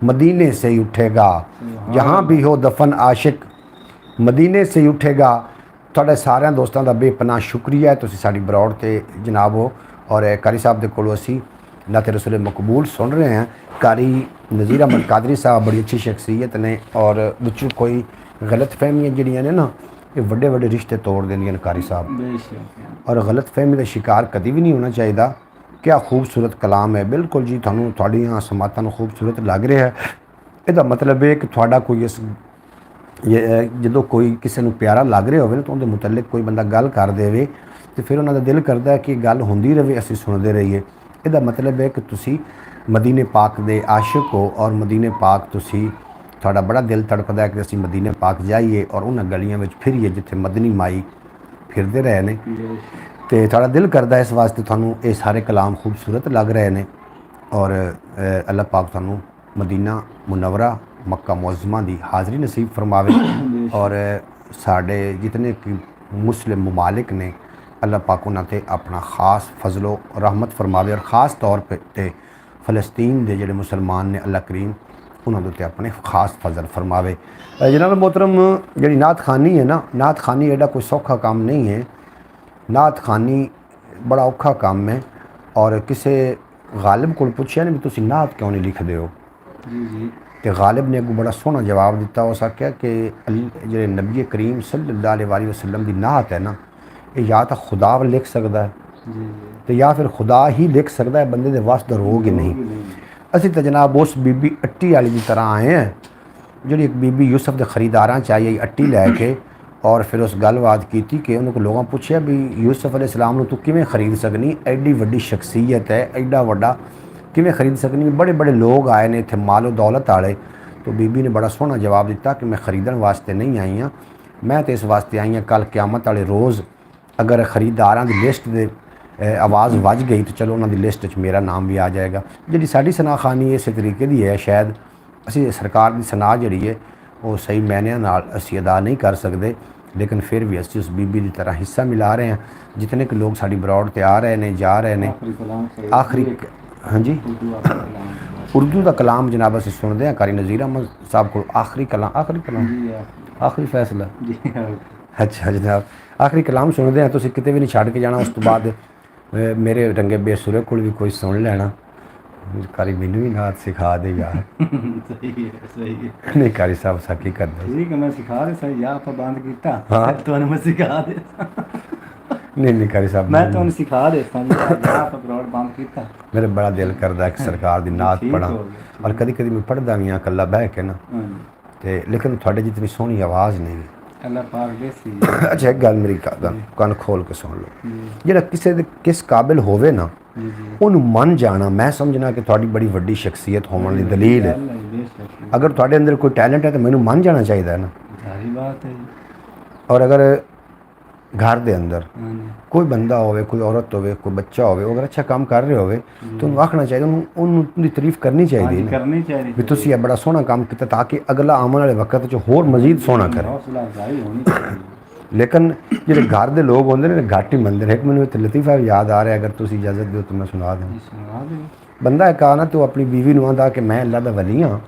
मदीने से ही उठेगा जहाँ भी हो दफन आशिक मदीने से ही उठेगा। ਤੁਹਾਡੇ ਸਾਰਿਆਂ ਦੋਸਤਾਂ ਦਾ ਬੇਪਨਾਹ ਸ਼ੁਕਰੀਆ ਹੈ ਤੁਸੀਂ ਸਾਡੀ ਬਰੌਡ ਤੇ ਜਨਾਬ ਹੋ ਔਰ ਕਾਰੀ ਸਾਹਿਬ ਦੇ ਕੋਲੋਂ ਅਸੀਂ ਨਾਤ ਰਸੂਲ ਮਕਬੂਲ ਸੁਣ ਰਹੇ ਹਾਂ। कारी नज़ीर अहमद कादरी साहब बड़ी अच्छी शख्सियत ने और विचों कोई गलत फहमियाँ जड़ियाँ ने ना ये बड़े बड़े रिश्ते तोड़ देंदियां कारी साहब और गलत फहमी का शिकार कभी भी नहीं होना चाहिए। क्या खूबसूरत कलाम है बिल्कुल जी थानू थोड़ियाँ समातां खूबसूरत लग रहा है ਇਹਦਾ मतलब है कि थोड़ा कोई इस जो कोई किसी ਨੂੰ प्यारा लग रहा हो तो उनके मुतलक कोई बंदा गल कर दे तो फिर उन्होंने दिल करता है कि गल होंदी रहे असीं सुनते रहिए। ਇਹਦਾ मतलब है कि तुसी मदीने पाक दे आशिक हो और मदीने पाक तुसी थोड़ा बड़ा दिल तड़पदा है कि असीं मदीने पाक जाइए और उन्हां गलियां विच फिरिए जिथे मदनी माई फिरदे रहे ने तो थोड़ा दिल करता है इस वास्ते थानू ये सारे कलाम खूबसूरत लग रहे हैं और अल्लाह पाक थानू मदीना मुनव्वरा मक्का मुअज़्ज़मा दी हाज़री नसीब फरमावे और साढ़े जितने कि मुस्लिम ममालिक ने अल्लाह पाक उन्हां ते अपना ख़ास फजलो रहमत फरमावे और ख़ास तौर पे फ़लस्तीन दे जिहड़े मुसलमान ने अल्लाह करीम उन्होंने उत्ते अपने खास फजल फरमावे। जनाब मोहतरम जी नात खानी है ना, नात खानी एडा कोई सौखा काम नहीं है। नात खानी बड़ा औखा काम है। और किसी गालिब को पूछा नहीं भी तुम नात क्यों नहीं लिखते हो, जी जी तो गालिब ने अगू बड़ा सोहना जवाब दिता। उस आख्या कि जो नबी करीम सल्लल्लाहु अलैहि वसल्लम की नात है ना, ये या तो खुदा लिख सकता है जी तो या फिर खुदा ही लिख सकता है, बंदे दे वास दा रोग ही नहीं। असी तो जनाब उस बीबी अट्टी वाली की तरह आए हैं जी एक बीबी यूसुफ के खरीदारा चाहिए अट्टी लैके और फिर उस गलबात की कि उन्होंने लोगों पूछा भी यूसुफ अलैहिस्सलाम नूं तू किवें खरीद सकनी, एडी वड्डी शख्सियत है, एडा वड्डा किवें खरीद सकनी, बड़े बड़े लोग आए ने इत्थे मालो दौलत वाले। तो बीबी ने बड़ा सोहना जवाब दिता कि मैं खरीदण वास्ते नहीं आई हाँ, मैं तो इस वास्ते आई हाँ कल क्यामत वाले रोज़ अगर खरीदारां की लिस्ट दे आवाज़ वज गई तो चलो उन्होंने लिस्ट च मेरा नाम भी आ जाएगा। जी साड़ी सना खानी इस तरीके की है, शायद असी सरकार की सना जी है वो सही मैनिया नाल असी अदा नहीं कर सकते, लेकिन फिर भी असी उस बीबी की तरह हिस्सा मिला रहे हैं। जितने कि लोग साड़ी ब्रॉड ते आ रहे हैं जा रहे हैं आखिरी हाँ जी उर्दू का कलाम जनाब असी सुनते हैं कारी नज़ीर अहमद साहब को। आखिरी कलाम आखिरी फैसला अच्छा जनाब आखिरी कलाम सुनते हैं, तुम किते भी नहीं छड़ के जाना। उस तो बाद मेरे रंगे बेसुरे को भी कोई सुन लेना। कारी मैनू भी नात सिखा दे यार। सही है नहीं कारी साहब साकी कर दे ठीक है मैं सिखा दे सही या आप बंद कीता हाँ तुहानू मैं सिखा दे नहीं कारी साहब मैं तुहानू सिखा दे या आप ब्रॉड बंद कीता। मेरे बड़ा दिल करता है कि सरकार की नात पढ़ा और कभी कभी मैं पढ़ता भी हाँ कला बह के ना, तो लेकिन थोड़े जितनी सोहनी आवाज़ नहीं है। अल्लाह पाक देसी अच्छा एक गल मेरी कन खोल के सुन लो, जो किसी दे किस काबिल होवे ना उन्होंने मन जाना मैं समझना कि थोड़ी बड़ी वड्डी शख्सियत होने की दलील है। अगर थोड़े अंदर कोई टैलेंट है तो मैनू मन जाना चाहिए है ना। सारी बात है। और अगर घर के अंदर कोई बंदा होवे, कोई औरत होवे, कोई बच्चा होवे, अगर अच्छा काम कर रहे होवे तो उन्हें आखना चाहिए, उन्होंने तारीफ करनी चाहिए करनी चाहिए भी तुसी बड़ा सोहना काम किया ताकि अगला आने वाले वक्त च होर मजीद सोहना करे। लेकिन जो घर के लोग होंगे ने घट ही मनते हैं। एक मैंने लतीफ़ा भी याद आ रहा है, अगर तुम इजाज़त दो तो मैं सुना दूँ। बंदा एक कहा ना तो अपनी बीवी नूं आंदा कि मैं अल्लाह दा वली हाँ,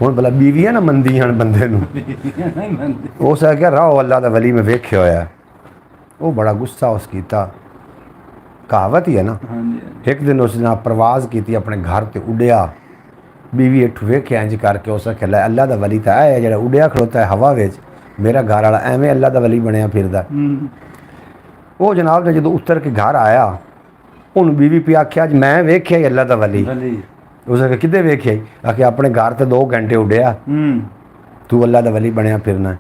हुण भला बीवियां ना मंदियां बंदे नूं उस आख्या रहो अल्लाह दा वली में वेख्या होया। वो बड़ा गुस्सा उस कीता, कहावत ही है ना। एक दिन उस जनाब परवाज़ की अपने घर ते उड़िया, बीवी इठू वेख्या इंज करके उस आख्या अल्लाह दा वली तो है जो उड़िया खड़ोता है हवा विच, मेरा घर वाला एवें अल्लाह दा वली बनया फिरदा। वो जनाब ने जो उतर के घर आया उन बीवी पे आख्या अज मैं वेख्या ही अल्लाह दा वली। उस आख्या किदे वेख्या? आख्या अपने घर ते 2 घंटे उड़िया तू अल्लाह दा वली बनया फिरना।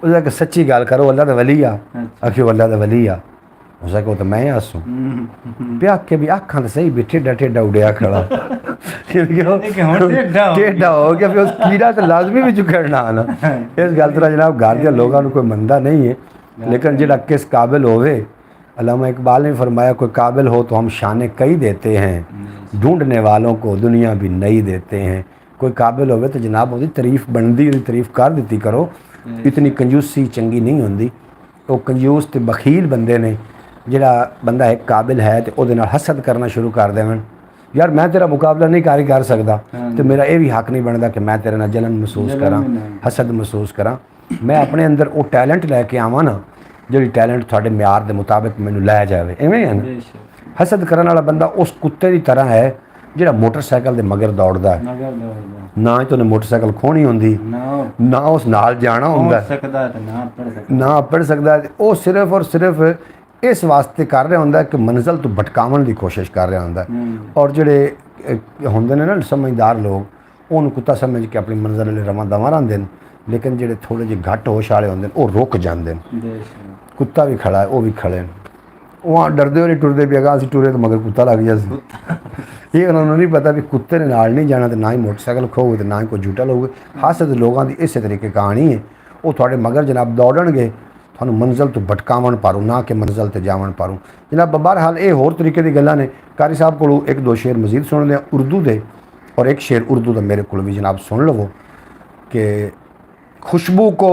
उस आख्या सच्ची गल करो अल्लाह दा वली आ? आख्या अल्लाह दा वली आ। उस आख्या वो तो मैं हसूँ पे आख्या भी अखां तो सही भी टेढ़ा टेढ़ा उड़िया खड़ा टेढ़ा हो गया फिर उस कीड़ा तो लाजमी भी चुकना आना। इस गल तरह जनाब घर के लोगों को कोई मनता नहीं है, लेकिन जो किस काबिल होवे, अल्लामा इकबाल ने फरमाया कोई काबिल हो तो हम शाने कई देते हैं, ढूंढने वालों को दुनिया भी नई देते हैं। कोई काबिल होवे तो जनाब उसकी तारीफ बनती, उसकी तारीफ कर दी करो। इतनी कंजूसी चंगी नहीं होंदी। वो कंजूस तो बखील बंदे ने जिहड़ा बंदा एक काबिल है तो वो हसद करना शुरू कर देवन, यार मैं तेरा मुकाबला नहीं कर सकता तो मेरा ये भी हक नहीं बनता कि मैं तेरे नाल जलन महसूस करा, हसद महसूस करा। मैं अपने अंदर वो टैलेंट लैके आवां ना जी टैलेंट थोड़े म्यार के मुताबिक मैनू लै जाए। इवें है ना, हसद करने वाला बंदा उस कुत्ते की तरह है जिहड़ा मोटरसाइकिल के मगर दौड़दा है, ना ही तो उन्हें मोटरसाइकिल खोनी होंदी ना उस नाल जाना होंदा ना पढ़ सकता। वो सिर्फ और सिर्फ इस वास्ते कर रहा होंदा कि मंजिल तो भटकावन की कोशिश कर रहा होंदा। और जिहड़े होंदे ने ना समझदार लोग उन्होंने कुत्ता समझ के अपनी मंजिल वाले रवां दवां रहिंदे ने, लेकिन जिहड़े थोड़े जे घट होश वाले होंदे वो रुक जांदे ने। कुत्ता भी खड़ा है, वो भी खड़े हैं, वहाँ डरते हुए नहीं टुरते भी, अगर असीं टुरे तो मगर कुत्ता लग जाए। ये उन्होंने नहीं पता भी कुत्ते ने नाल नहीं जाना तो ना ही मोटरसाइकिल खोगे तो ना ही कोई झूठा लोगे। हासद लोगों की इस तरीके कहानी है, वो थोड़े मगर जनाब दौड़नगे थानू मंजिल तो भटकावन पारूँ ना कि मंजिल ते जावन पारूँ। जनाब बहरहाल ये होर तरीके की गल्लां ने। कारी साहब को 1-2 शेर मजीद सुन लिया उर्दू दे, और एक शेर उर्दू का मेरे को भी जनाब सुन लवो कि खुशबू को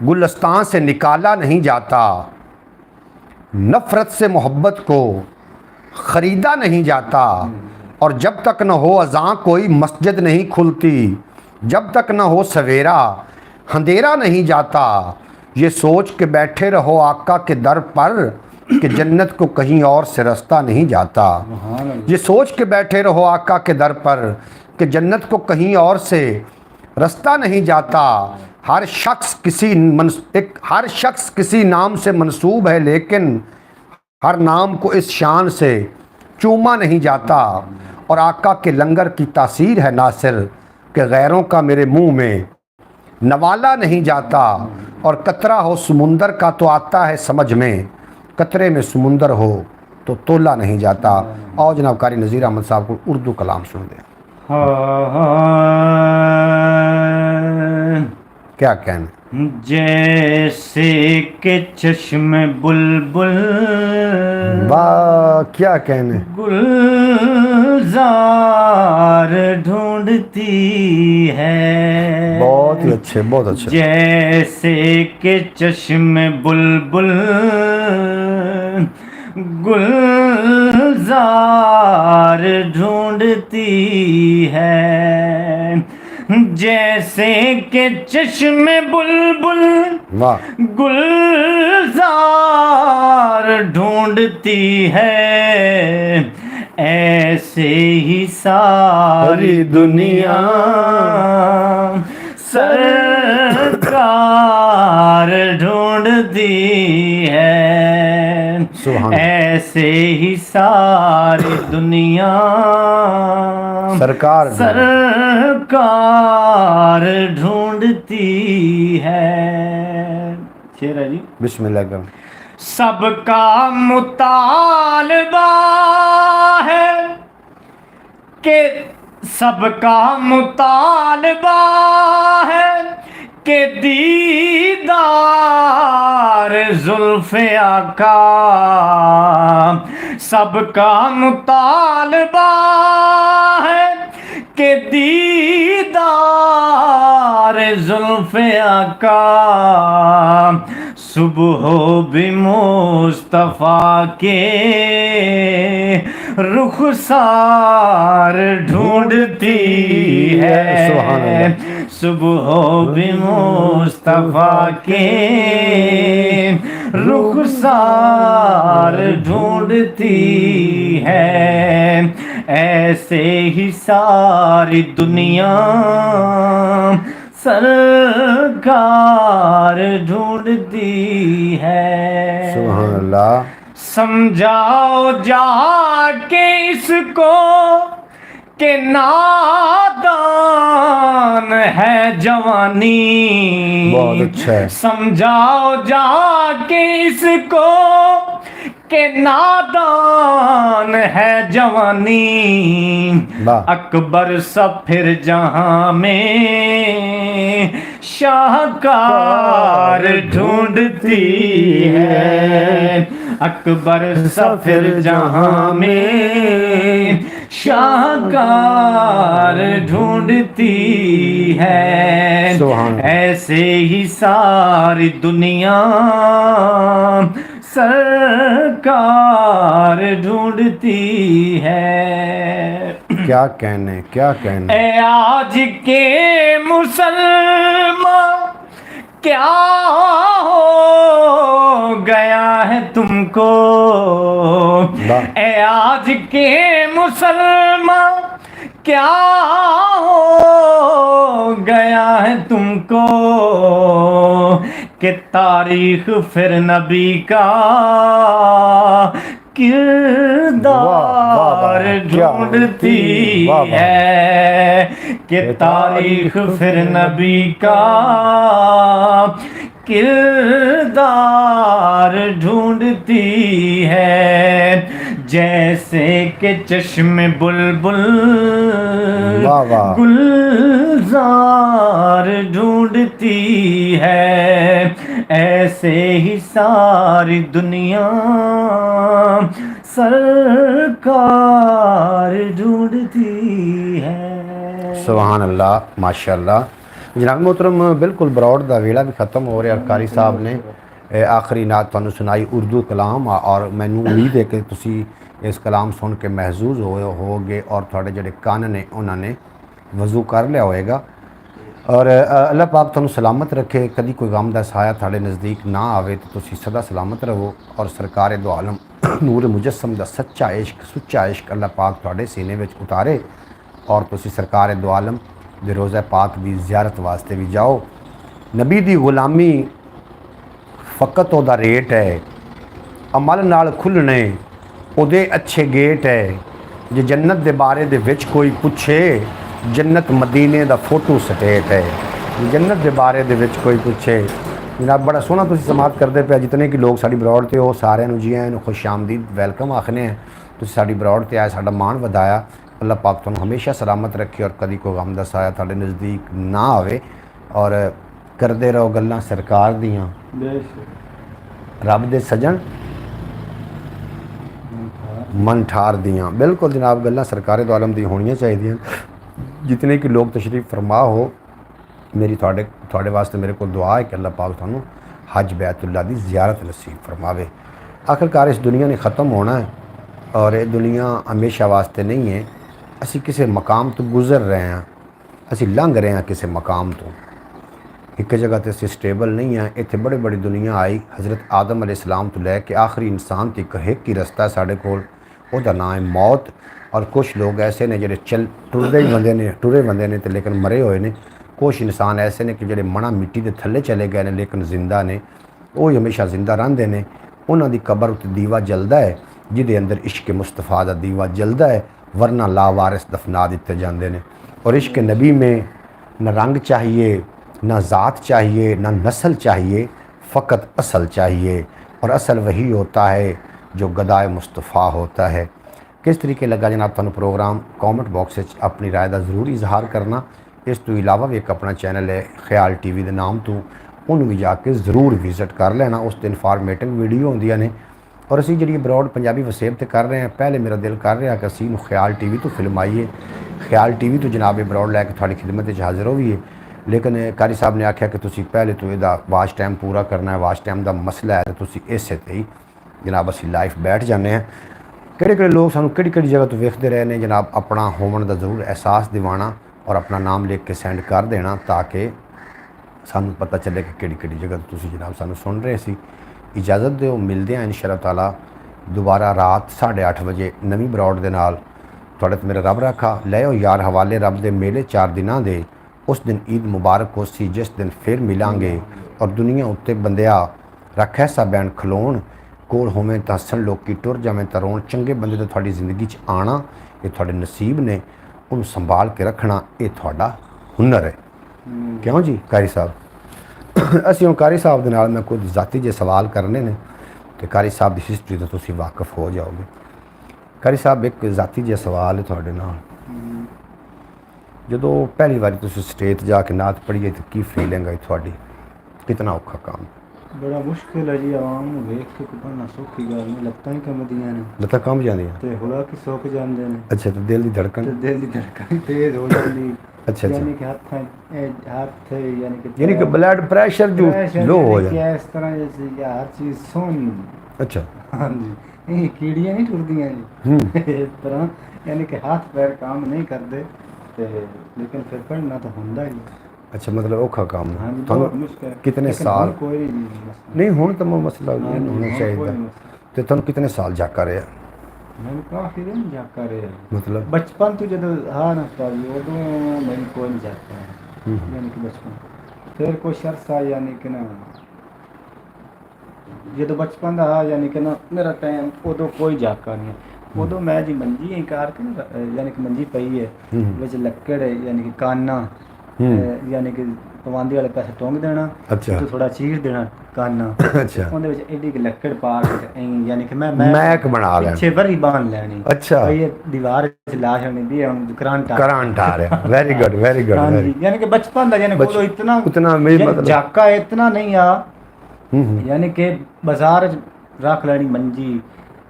गुलस्तान से निकाला नहीं जाता, नफ़रत से मोहब्बत को ख़रीदा नहीं जाता, और जब तक न हो अज़ां कोई मस्जिद नहीं खुलती, जब तक न हो सवेरा अंधेरा नहीं जाता। ये सोच के बैठे रहो आका के दर पर कि जन्नत को कहीं और से रास्ता नहीं जाता। ये सोच के बैठे रहो आका के दर पर कि जन्नत को कहीं और से रास्ता नहीं जाता। हर शख्स किसी नाम से मंसूब है, लेकिन हर नाम को इस शान से चूमा नहीं जाता। और आका के लंगर की तासीर है नासिर कि गैरों का मेरे मुंह में नवाला नहीं जाता। और कतरा हो समुंदर का तो आता है समझ में, कतरे में समुंदर हो तो तोला नहीं जाता। और जनाब कारी नज़ीर अहमद साहब को उर्दू कलाम सुन दें। क्या कहना? जैसे के चश्मे बुलबुल, वाह क्या कहने, गुलजार ढूंढती है। बहुत ही अच्छे, बहुत अच्छे। जैसे के चश्मे बुलबुल गुलजार ढूंढती है। जैसे के चश्मे बुलबुल वाह गुलजार ढूंढती है, ऐसे ही सारी दुनिया सरकार ढूंढती है। ऐसे ही सारी दुनिया सरकार ढूंढती है। शेर है जी, बिस्मिल्लाह करें। सबका मुतालबा है कि सबका मुतालबा है कि दीदार जुल्फ़े आका। सबका मुतालबा है कि दीदार जुल्फ़े आका। सुबह भी मुस्तफ़ा के रुखसार ढूंढती है। सुबह भी मुस्तफ़ा के रुखसार ढूंढती है। ऐसे ही सारी दुनिया सरकार ढूंढती है। सुभान अल्लाह। समझाओ जाके इसको कि नादान है जवानी। बहुत अच्छा है। समझाओ जाके इसको कि नादान है जवानी। अकबर सफिर जहां में शाहकार ढूंढती है। अकबर सफिर जहां में शाहकार ढूंढती है। ऐसे ही सारी दुनिया सरकार ढूंढती है। क्या कहने, क्या कहने। ए आज के मुसलमान क्या हो गया है तुमको। ए आज के मुसलमान क्या हो गया है तुमको कि तारीख फिर नबी का किरदार ढूंढती है। कि तारीख फिर नबी का किरदार ढूंढती है। जैसे के चश्मे बुलबुल गुलजार ढूंढती है। ऐसे ही सारी दुनिया सरकार ढूंढती है। सुभान अल्लाह, माशाअल्लाह। जनाब मोहतरम, बिल्कुल बरौड़ दा वेला भी ख़त्म हो रहा। कारी साहब ने आखिरी नात तुहानू सुनाई उर्दू कलाम, और मैनू उम्मीद है कि तुसी इस कलाम सुन के महजूज होगे और थोड़े ਜਿਹੜੇ ਕੰਨ ਨੇ ਉਹਨਾਂ ਨੇ वज़ू कर लिया होएगा। और अल्लाह पाक तुहानू सलामत रखे, कभी कोई गम का साया थोड़े नज़दीक ना आवे तो तुसी सदा सलामत रहो। और सरकार दो आलम नूर मुजस्सम का सच्चा इश्क सुच्चा इश्क अल्लाह पाक थोड़े सीने में उतारे और तुसी सरकार दो आलम दे रोज़ा पाक की ज़ियारत वास्ते भी जाओ। नबी की गुलामी फ़कत उहदा रेट है, अमल नाल खुलने उहदे अच्छे गेट है। जे जन्नत के बारे दे विच कोई पूछे, जन्नत मदीने का फोटो स्टेट है। जे जन्नत के बारे दे विच कोई पूछे, जनाब बड़ा सोहना तुसीं समात करते पे। जितने कि लोग साडी ब्रॉड ते हो सारिਆਂ ਨੂੰ जी आयन ਨੂੰ खुश आमदीद वेलकम आखने हैं। तुसीं साडी ब्रॉड ते आए साडा मान वधाया। अल्लाह पाक तुहानू हमेशा सलामत रखे और कभी कोई गम दा साया तुहाडे नज़दीक ना आवे। और करते रहो गल्लां सरकार दियां, रब दे सजन मन ठार दियाँ। बिल्कुल जनाब गल्लां सरकार दो आलम दी होनियां चाहिए। जितने कि लोग तशरीफ़ फरमा हो, मेरी थोड़े वास्ते मेरे को दुआ है कि अल्लाह पाक तुहानू हज बैतुल्ला दी ज़ियारत नसीब फरमावे। आखिरकार इस दुनिया ने ख़त्म होना है और ये दुनिया हमेशा वास्ते नहीं है। असी किसी मकाम तो गुज़र रहे हैं, असी लंघ रहे हैं किसी मकाम तो। एक जगह तो असी स्टेबल नहीं है। इतने बड़ी बड़ी दुनिया आई, हज़रत आदम अलैहिस्सलाम तो लैके आखिरी इंसान तक एक ही रस्ता है साढ़े कोल, ਉਹਦਾ नाम है मौत। और कुछ लोग ऐसे ने ਜਿਹੜੇ टुरदे ही बंदे ने टुरे बंदे ने तो लेकिन मरे हुए ने। कुछ इंसान ऐसे ने कि ਜਿਹੜੇ मना मिट्टी के थले चले गए ने लेकिन जिंदा ने, वो ही हमेशा जिंदा रहंदे ने। उन्हां दी कबर उत्ते दीवा जलदा है जिहदे अंदर इश्क मुस्तफ़ा दा दीवा जलदा है, वरना लावारिस दफना दिते जाते हैं। और इश्क नबी में न रंग चाहिए, न ज़ात चाहिए, न नस्ल चाहिए, फ़कत असल चाहिए। और असल वही होता है जो गदाए मुस्तफ़ा होता है। किस तरीके लगा जनाब तुहानू प्रोग्राम, कॉमेंट बॉक्स में अपनी राय का जरूर इजहार करना। इस तो इलावा भी एक अपना चैनल है ख्याल टीवी के नाम तो, उन्होंने भी जाके ज़रूर विजिट कर लेना। उस दिन इन्फॉर्मेटिव वीडियो होंदियां ने। और असी जी ब्रॉड पंजाबी वसेब तो कर रहे हैं, पहले मेरा दिल कर रहा कि असी ख्याल टीवी तो फिल्म आईए, ख्याल टीवी तो जनाब ब्रॉड लैके थोड़ी खिदमत हाजिर होइए। लेकिन कारी साहब ने आख्या कि तुसी पहले तो यदा वाच टाइम पूरा करना है, वाच टाइम का मसला है तो तुसी इसे ते ही जनाब असी लाइफ बैठ जाने हैं। किहड़े लोग सानू किहड़ी जगह तो वेखते रहे ने जनाब, अपना होवन का जरूर एहसास दिवाना और अपना नाम लिख के सेंड कर देना ताकि सानू पता चले कि किहड़ी जगह तो तुसी जनाब सानू सुन रहे सी। इजाज़त दो, मिलते हैं इंशाअल्लाह ताला दोबारा रात 8:30 बजे नवीं ब्रॉड दे नाल। तुहाडे ते मेरा रब रखा लिओ यार हवाले रब दे मेले 4 दिनां दे। उस दिन ईद मुबारक हो सी जिस दिन फिर मिलांगे। और दुनिया उत्ते बंदिया रख ऐसा बैन खलोण कोल होवें तां हसन लोकी टुर जावें तां रोण। चंगे बंदे तो थोड़ी जिंदगी च आना ये थोड़े नसीब ने, उन्हें संभाल के रखना ये थोड़ा हुनर है। क्यों जी कारी साहब? असी हुण कारी साहब दे नाल मैं कुछ जाती जे सवाल करने ने तो कारी साहब की हिस्टरी तो तुसीं वाकफ हो जाओगे। कारी साहब एक जाती जे सवाल है थोड़े नाल, जदों पहली बार तुसीं स्टेज जाके नात पढ़िए तो की फीलिंग आई थोड़ी? कितना औखा काम? बड़ा मुश्किल है जी, आवाम नूं वेख के पढ़ना सौखी गल नहीं, लत्तां ही कंबदियां ने, लत्तां कंब जांदियां ते हुड़ा कि सुक जांदे ने। अच्छा, तो दिल की धड़कन? ते दिल दी धड़कन तेज हो जांदी। अच्छा यानी कि हाथ यानी कि ब्लड प्रेशर जो लो हो जाए इस तरह जैसे या हर चीज़ सोनी। अच्छा हाँ जी, ये कीड़ियाँ नहीं टुरदियाँ जी इस तरह, यानी कि हाथ पैर काम नहीं करते ते लेकिन फिर पढ़ना तो होंदा ही। अच्छा, मतलब औखा काम हाँ जी, है। बहुत तुहानू मुश्किल है। कितने लेकिन साल? हुण कोई मसला नहीं हुण तो मसला हाँ नहीं जी, होना हुण चाहिए। कोई मसला तो तुहानू कितने साल जाका रहा? मैं काफ़ी दिन जाका रहा। मतलब बचपन तो जदों हाँ ना पाजी उदों मैंने कोई नहीं जाता है, यानी कि बचपन फिर कुछ अरसा यानी कि ना जदों बचपन दा यानी कि ना मेरा टाइम उदों कोई जाका नहीं है। उदों मैं जी मंजी ही कार के ना यानी कि मंजी पई है विच लक्कड़ है यानी कि काना यानी कि पवांदी वाले पैसे टोंग देना। अच्छा तो थोड़ा चीर देना काना। अच्छा ਉਹਦੇ ਵਿੱਚ ਐਡੀ ਕਿ ਲੱਕੜ ਪਾ ਕੇ ਐਂ ਯਾਨੀ ਕਿ ਮੈਂ मैक बना लेना। ਪਿੱਛੇ ਵਰੀ ਬਾਣ ਲੈਣੀ। अच्छा ਇਹ ਦੀਵਾਰ 'ਚ ਲਾ ਛੱਡਣੀ ਦੀ ਹੁਣ ਕਰੰਟ ਆ करंट आ रहा है। Very good very good. हाँ जी, यानी कि बचपन था यानी बोलो इतना उतना मेरी यानी मतलब जाका इतना नहीं आ यानी कि बाजार च रख लेनी मंजी,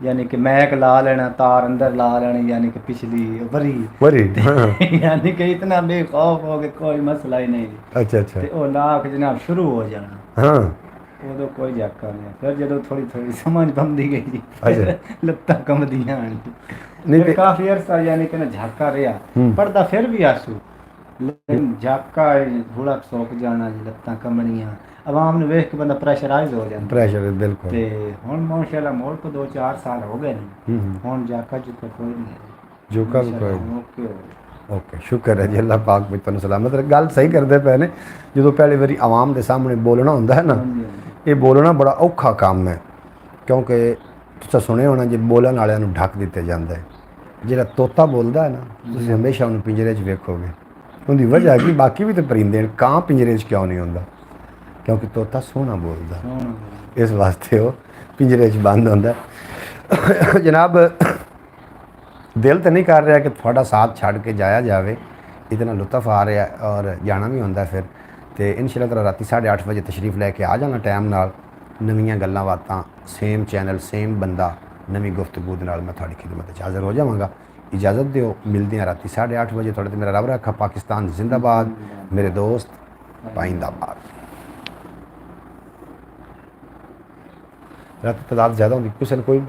यानी कि मैक ला लेना, तार अंदर ला लेनी, यानी कि पिछली वरी वरी हाँ। यानी कि इतना बेखौफ हो के कोई मसला ही नहीं। अच्छा अच्छा ते ओ ला के जनाब शुरू हो जाना। हाँ ਉਦੋਂ ਕੋਈ ਜਾਕਾ ਨਹੀਂ। ਫਿਰ ਜਦੋਂ ਥੋੜੀ ਥੋੜੀ ਸਮਝ ਬੰਦੀ ਗਈ ਜੀ, ਅੱਛਾ। ਲੱਤਾਂ ਕੰਬਦੀਆਂ ਹਨ। ਨਹੀਂ ਫਿਰ ਤੇ ਕਾਫੀ ਅਰਸਾ ਯਾਨੀ ਕਿ ਨਾ ਝਾਕਾ ਰਿਹਾ, ਪੜਦਾ ਫਿਰ ਵੀ ਆਸੂ, ਲੇਕਿਨ ਝਾਕਾ ਥੋੜਾ ਸੌਕ ਜਾਣਾ ਜੀ, ਲੱਤਾਂ ਕੰਬਣੀਆਂ, ਆਵਾਮ ਨੂੰ ਵੇਖ ਕੇ ਬੰਦਾ ਪ੍ਰੈਸ਼ਰਾਈਜ਼ ਹੋ ਜਾਂਦਾ। ਪ੍ਰੈਸ਼ਰ ਬਿਲਕੁਲ। ਤੇ ਹੁਣ ਮਾਸ਼ਾਅੱਲਾ ਮੋੜ ਕੋ 2-4 ਸਾਲ ਹੋ ਗਏ ਨੇ, ਹੁਣ ਜਾਕਾ ਜੁਕਾ ਕੋਈ ਨਹੀਂ, ਜੋਕਾ ਵੀ ਕੋਈ ਮਾਸ਼ਾਅੱਲਾ ਓਕੇ ਹੋ ਗਿਆ। ਓਕੇ, ਸ਼ੁਕਰ ਹੈ ਜੀ, ਅੱਲਾਹ ਪਾਕ ਵੀ ਤੁਹਾਨੂੰ ਸਲਾਮਤ ਰੱਖੇ। ਗੱਲ ਸਹੀ ਕਰਦੇ ਪਏ ਨੇ। ਜਦੋਂ ਪਹਿਲੀ ਵਾਰੀ ਆਵਾਮ ਦੇ ਸਾਹਮਣੇ ਬੋਲਣਾ ਹੁੰਦਾ ਹੈ ਨਾ, ਹਾਂਜੀ, ਹਾਂਜੀ। ਇਹ ਬੋਲਣਾ ਬੜਾ ਔਖਾ ਕੰਮ ਹੈ, ਕਿਉਂਕਿ ਤੁਸੀਂ ਸੁਣਿਆ ਹੋਣਾ ਜੇ ਬੋਲਣ ਵਾਲਿਆਂ ਨੂੰ ਢੱਕ ਦਿੱਤੇ ਜਾਂਦਾ ਹੈ। ਜਿਹੜਾ ਤੋਤਾ ਬੋਲਦਾ ਹੈ ਨਾ, ਤੁਸੀਂ ਹਮੇਸ਼ਾ ਉਹਨੂੰ ਪਿੰਜਰੇ 'ਚ ਵੇਖੋਗੇ। ਉਹਦੀ ਵਜ੍ਹਾ ਕਿ ਬਾਕੀ ਵੀ ਤਾਂ ਪਰਿੰਦੇ ਨੇ, ਕਾਂ ਪਿੰਜਰੇ 'ਚ ਕਿਉਂ ਨਹੀਂ ਹੁੰਦਾ? ਕਿਉਂਕਿ ਤੋਤਾ ਸੋਹਣਾ ਬੋਲਦਾ, ਇਸ ਵਾਸਤੇ ਉਹ ਪਿੰਜਰੇ 'ਚ ਬੰਦ ਹੁੰਦਾ। ਜਨਾਬ, ਦਿਲ ਤਾਂ ਨਹੀਂ ਕਰ ਰਿਹਾ ਕਿ ਤੁਹਾਡਾ ਸਾਥ ਛੱਡ ਕੇ ਜਾਇਆ ਜਾਵੇ, ਇਤਨਾ ਲੁਤਫ ਆ ਰਿਹਾ ਔਰ ਜਾਣਾ ਵੀ ਹੁੰਦਾ ਫਿਰ। ਤੇ ਇਨਸ਼ਾਅੱਲਾ ਤਾਲਾ ਰਾਤੀ 8:30 ਵਜੇ ਤਸ਼ਰੀਫ ਲੈ ਕੇ ਆ ਜਾਣਾ ਟਾਈਮ ਨਾਲ। ਨਵੀਆਂ ਗੱਲਾਂ ਬਾਤਾਂ, ਸੇਮ ਚੈਨਲ, ਸੇਮ ਬੰਦਾ, ਨਵੀਂ ਗੁਫ਼ਤਗੂ ਦੇ ਨਾਲ ਮੈਂ ਤੁਹਾਡੀ ਖਿਦਮਤ 'ਚ ਹਾਜ਼ਰ ਹੋ ਜਾਵਾਂਗਾ। ਇਜਾਜ਼ਤ ਦਿਓ, ਮਿਲਦੇ ਹਾਂ ਰਾਤੀ 8:30 ਵਜੇ। ਤੁਹਾਡੇ ਤੇ ਮੇਰਾ ਰੱਬ ਰੱਖਾ। ਪਾਕਿਸਤਾਨ ਜ਼ਿੰਦਾਬਾਦ, ਮੇਰੇ ਦੋਸਤ ਪਾਇੰਦਾਬਾਦ। ਰਾਤ ਤਾਦਾਦ ज़्यादा होंगी, किसी ने कोई